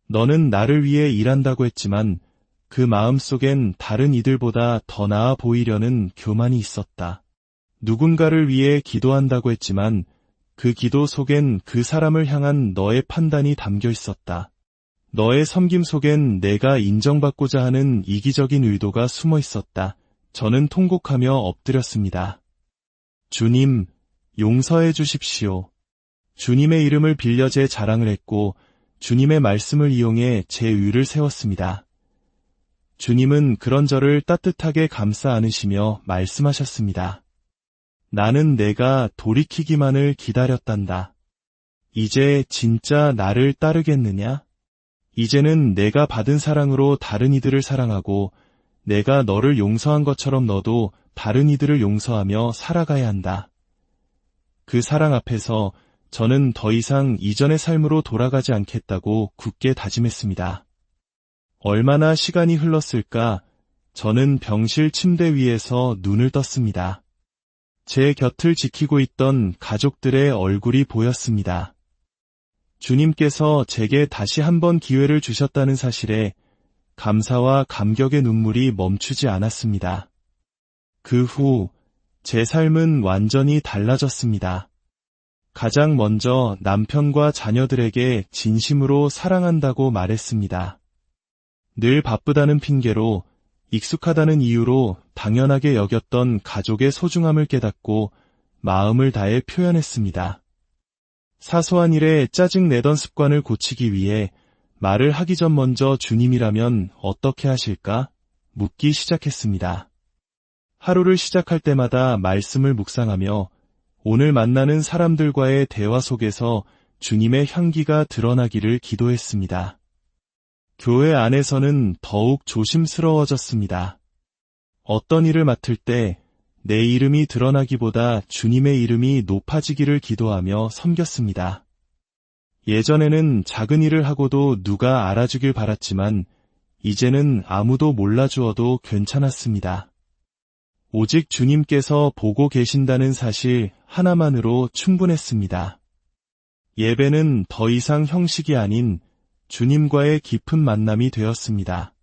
너는 나를 위해 일한다고 했지만 그 마음 속엔 다른 이들보다 더 나아 보이려는 교만이 있었다. 누군가를 위해 기도한다고 했지만 그 기도 속엔 그 사람을 향한 너의 판단이 담겨 있었다. 너의 섬김 속엔 내가 인정받고자 하는 이기적인 의도가 숨어 있었다. 저는 통곡하며 엎드렸습니다. 주님, 용서해 주십시오. 주님의 이름을 빌려 제 자랑을 했고 주님의 말씀을 이용해 제 의를 세웠습니다. 주님은 그런 저를 따뜻하게 감싸 안으시며 말씀하셨습니다. 나는 내가 돌이키기만을 기다렸단다. 이제 진짜 나를 따르겠느냐? 이제는 내가 받은 사랑으로 다른 이들을 사랑하고 내가 너를 용서한 것처럼 너도 다른 이들을 용서하며 살아가야 한다. 그 사랑 앞에서 저는 더 이상 이전의 삶으로 돌아가지 않겠다고 굳게 다짐했습니다. 얼마나 시간이 흘렀을까? 저는 병실 침대 위에서 눈을 떴습니다. 제 곁을 지키고 있던 가족들의 얼굴이 보였습니다. 주님께서 제게 다시 한번 기회를 주셨다는 사실에 감사와 감격의 눈물이 멈추지 않았습니다. 그 후 제 삶은 완전히 달라졌습니다. 가장 먼저 남편과 자녀들에게 진심으로 사랑한다고 말했습니다. 늘 바쁘다는 핑계로 익숙하다는 이유로 당연하게 여겼던 가족의 소중함을 깨닫고 마음을 다해 표현했습니다. 사소한 일에 짜증내던 습관을 고치기 위해 말을 하기 전 먼저 주님이라면 어떻게 하실까? 묻기 시작했습니다. 하루를 시작할 때마다 말씀을 묵상하며 오늘 만나는 사람들과의 대화 속에서 주님의 향기가 드러나기를 기도했습니다. 교회 안에서는 더욱 조심스러워졌습니다. 어떤 일을 맡을 때 내 이름이 드러나기보다 주님의 이름이 높아지기를 기도하며 섬겼습니다. 예전에는 작은 일을 하고도 누가 알아주길 바랐지만 이제는 아무도 몰라주어도 괜찮았습니다. 오직 주님께서 보고 계신다는 사실 하나만으로 충분했습니다. 예배는 더 이상 형식이 아닌 주님과의 깊은 만남이 되었습니다.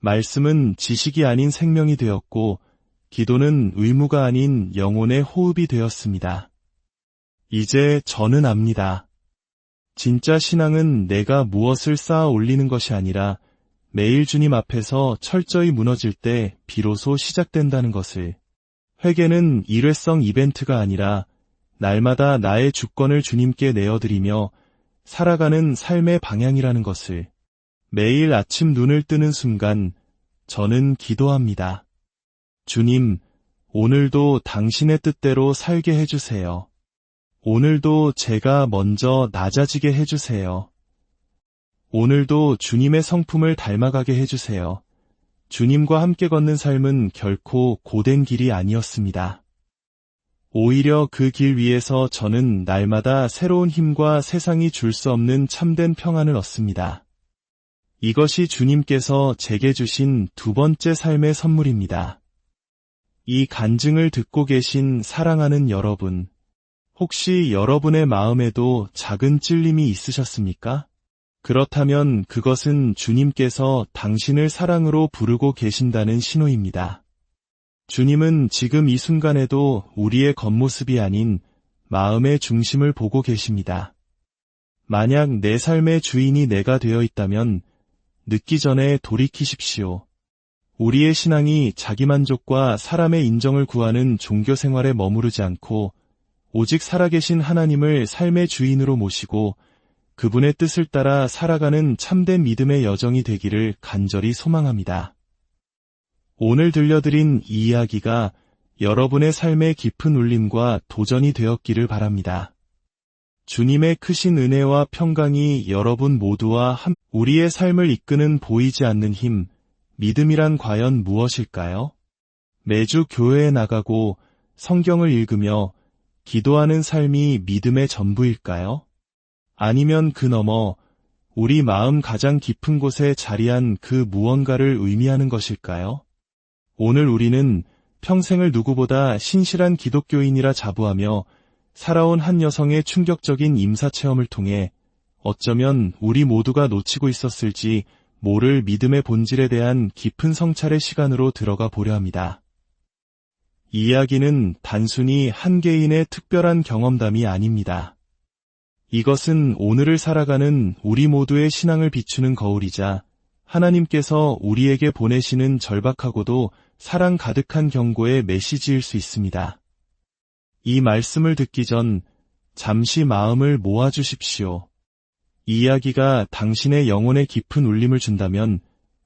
말씀은 지식이 아닌 생명이 되었고 기도는 의무가 아닌 영혼의 호흡이 되었습니다. 이제 저는 압니다. 진짜 신앙은 내가 무엇을 쌓아 올리는 것이 아니라 매일 주님 앞에서 철저히 무너질 때 비로소 시작된다는 것을. 회개는 일회성 이벤트가 아니라 날마다 나의 주권을 주님께 내어드리며 살아가는 삶의 방향이라는 것을. 매일 아침 눈을 뜨는 순간 저는 기도합니다. 주님, 오늘도 당신의 뜻대로 살게 해주세요. 오늘도 제가 먼저 낮아지게 해주세요. 오늘도 주님의 성품을 닮아가게 해주세요. 주님과 함께 걷는 삶은 결코 고된 길이 아니었습니다. 오히려 그 길 위에서 저는 날마다 새로운 힘과 세상이 줄 수 없는 참된 평안을 얻습니다. 이것이 주님께서 제게 주신 두 번째 삶의 선물입니다. 이 간증을 듣고 계신 사랑하는 여러분, 혹시 여러분의 마음에도 작은 찔림이 있으셨습니까? 그렇다면 그것은 주님께서 당신을 사랑으로 부르고 계신다는 신호입니다. 주님은 지금 이 순간에도 우리의 겉모습이 아닌 마음의 중심을 보고 계십니다. 만약 내 삶의 주인이 내가 되어 있다면 늦기 전에 돌이키십시오. 우리의 신앙이 자기만족과 사람의 인정을 구하는 종교 생활에 머무르지 않고 오직 살아계신 하나님을 삶의 주인으로 모시고 그분의 뜻을 따라 살아가는 참된 믿음의 여정이 되기를 간절히 소망합니다. 오늘 들려드린 이 이야기가 여러분의 삶의 깊은 울림과 도전이 되었기를 바랍니다. 주님의 크신 은혜와 평강이 여러분 모두와 우리의 삶을 이끄는 보이지 않는 힘, 믿음이란 과연 무엇일까요? 매주 교회에 나가고 성경을 읽으며 기도하는 삶이 믿음의 전부일까요? 아니면 그 너머 우리 마음 가장 깊은 곳에 자리한 그 무언가를 의미하는 것일까요? 오늘 우리는 평생을 누구보다 신실한 기독교인이라 자부하며 살아온 한 여성의 충격적인 임사체험을 통해 어쩌면 우리 모두가 놓치고 있었을지 모를 믿음의 본질에 대한 깊은 성찰의 시간으로 들어가 보려 합니다. 이 이야기는 단순히 한 개인의 특별한 경험담이 아닙니다. 이것은 오늘을 살아가는 우리 모두의 신앙을 비추는 거울이자 하나님께서 우리에게 보내시는 절박하고도 사랑 가득한 경고의 메시지일 수 있습니다. 이 말씀을 듣기 전 잠시 마음을 모아주십시오. 이 이야기가 당신의 영혼에 깊은 울림을 준다면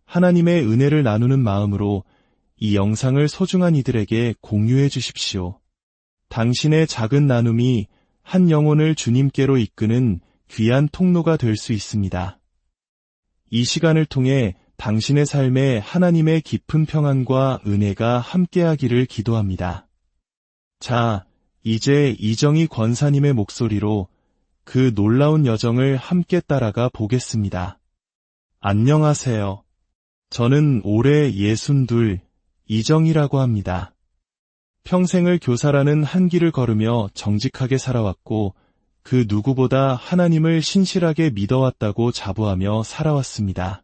하나님의 은혜를 나누는 마음으로 이 영상을 소중한 이들에게 공유해 주십시오. 당신의 작은 나눔이 한 영혼을 주님께로 이끄는 귀한 통로가 될 수 있습니다. 이 시간을 통해 당신의 삶에 하나님의 깊은 평안과 은혜가 함께하기를 기도합니다. 자, 이제 이정희 권사님의 목소리로 그 놀라운 여정을 함께 따라가 보겠습니다. 안녕하세요. 저는 올해 62, 이정희라고 합니다. 평생을 교사라는 한 길을 걸으며 정직하게 살아왔고 그 누구보다 하나님을 신실하게 믿어왔다고 자부하며 살아왔습니다.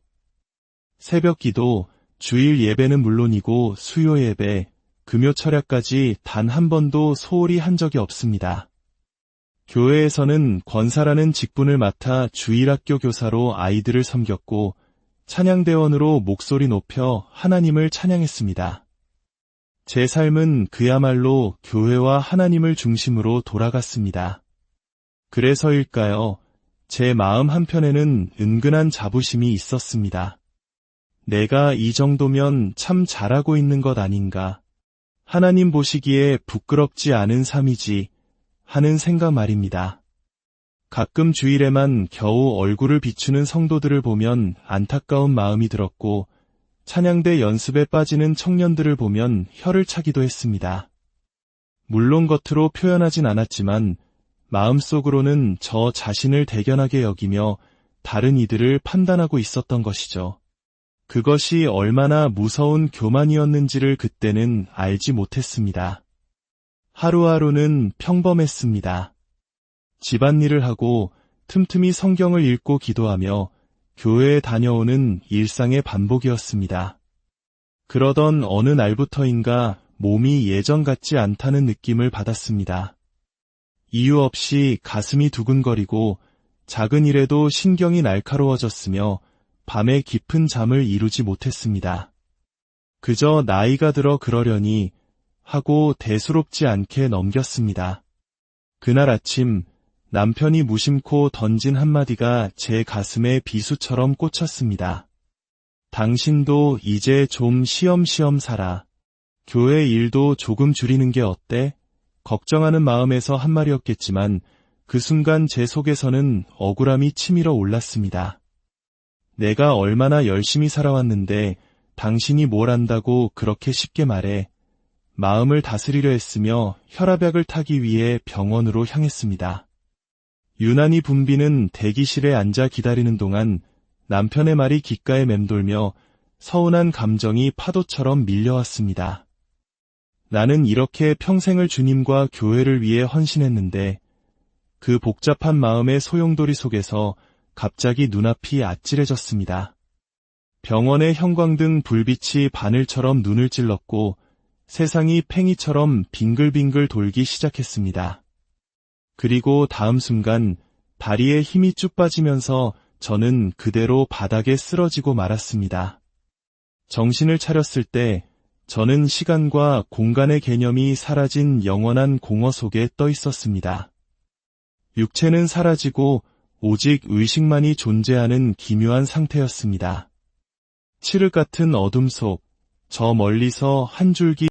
새벽 기도, 주일 예배는 물론이고 수요 예배, 금요 철야까지 단 한 번도 소홀히 한 적이 없습니다. 교회에서는 권사라는 직분을 맡아 주일학교 교사로 아이들을 섬겼고 찬양대원으로 목소리 높여 하나님을 찬양했습니다. 제 삶은 그야말로 교회와 하나님을 중심으로 돌아갔습니다. 그래서일까요? 제 마음 한편에는 은근한 자부심이 있었습니다. 내가 이 정도면 참 잘하고 있는 것 아닌가. 하나님 보시기에 부끄럽지 않은 삶이지 하는 생각 말입니다. 가끔 주일에만 겨우 얼굴을 비추는 성도들을 보면 안타까운 마음이 들었고 찬양대 연습에 빠지는 청년들을 보면 혀를 차기도 했습니다. 물론 겉으로 표현하진 않았지만 마음속으로는 저 자신을 대견하게 여기며 다른 이들을 판단하고 있었던 것이죠. 그것이 얼마나 무서운 교만이었는지를 그때는 알지 못했습니다. 하루하루는 평범했습니다. 집안일을 하고 틈틈이 성경을 읽고 기도하며 교회에 다녀오는 일상의 반복이었습니다. 그러던 어느 날부터인가 몸이 예전 같지 않다는 느낌을 받았습니다. 이유 없이 가슴이 두근거리고 작은 일에도 신경이 날카로워졌으며 밤에 깊은 잠을 이루지 못했습니다. 그저 나이가 들어 그러려니 하고 대수롭지 않게 넘겼습니다. 그날 아침 남편이 무심코 던진 한마디가 제 가슴에 비수처럼 꽂혔습니다. 당신도 이제 좀 쉬엄쉬엄 살아. 교회 일도 조금 줄이는 게 어때? 걱정하는 마음에서 한 말이었겠지만 그 순간 제 속에서는 억울함이 치밀어 올랐습니다. 내가 얼마나 열심히 살아왔는데 당신이 뭘 안다고 그렇게 쉽게 말해. 마음을 다스리려 했으며 혈압약을 타기 위해 병원으로 향했습니다. 유난히 붐비는 대기실에 앉아 기다리는 동안 남편의 말이 귓가에 맴돌며 서운한 감정이 파도처럼 밀려왔습니다. 나는 이렇게 평생을 주님과 교회를 위해 헌신했는데 그 복잡한 마음의 소용돌이 속에서 갑자기 눈앞이 아찔해졌습니다. 병원의 형광등 불빛이 바늘처럼 눈을 찔렀고 세상이 팽이처럼 빙글빙글 돌기 시작했습니다. 그리고 다음 순간 다리에 힘이 쭉 빠지면서 저는 그대로 바닥에 쓰러지고 말았습니다. 정신을 차렸을 때 저는 시간과 공간의 개념이 사라진 영원한 공허 속에 떠 있었습니다. 육체는 사라지고 오직 의식만이 존재하는 기묘한 상태였습니다. 칠흑 같은 어둠 속 저 멀리서 한 줄기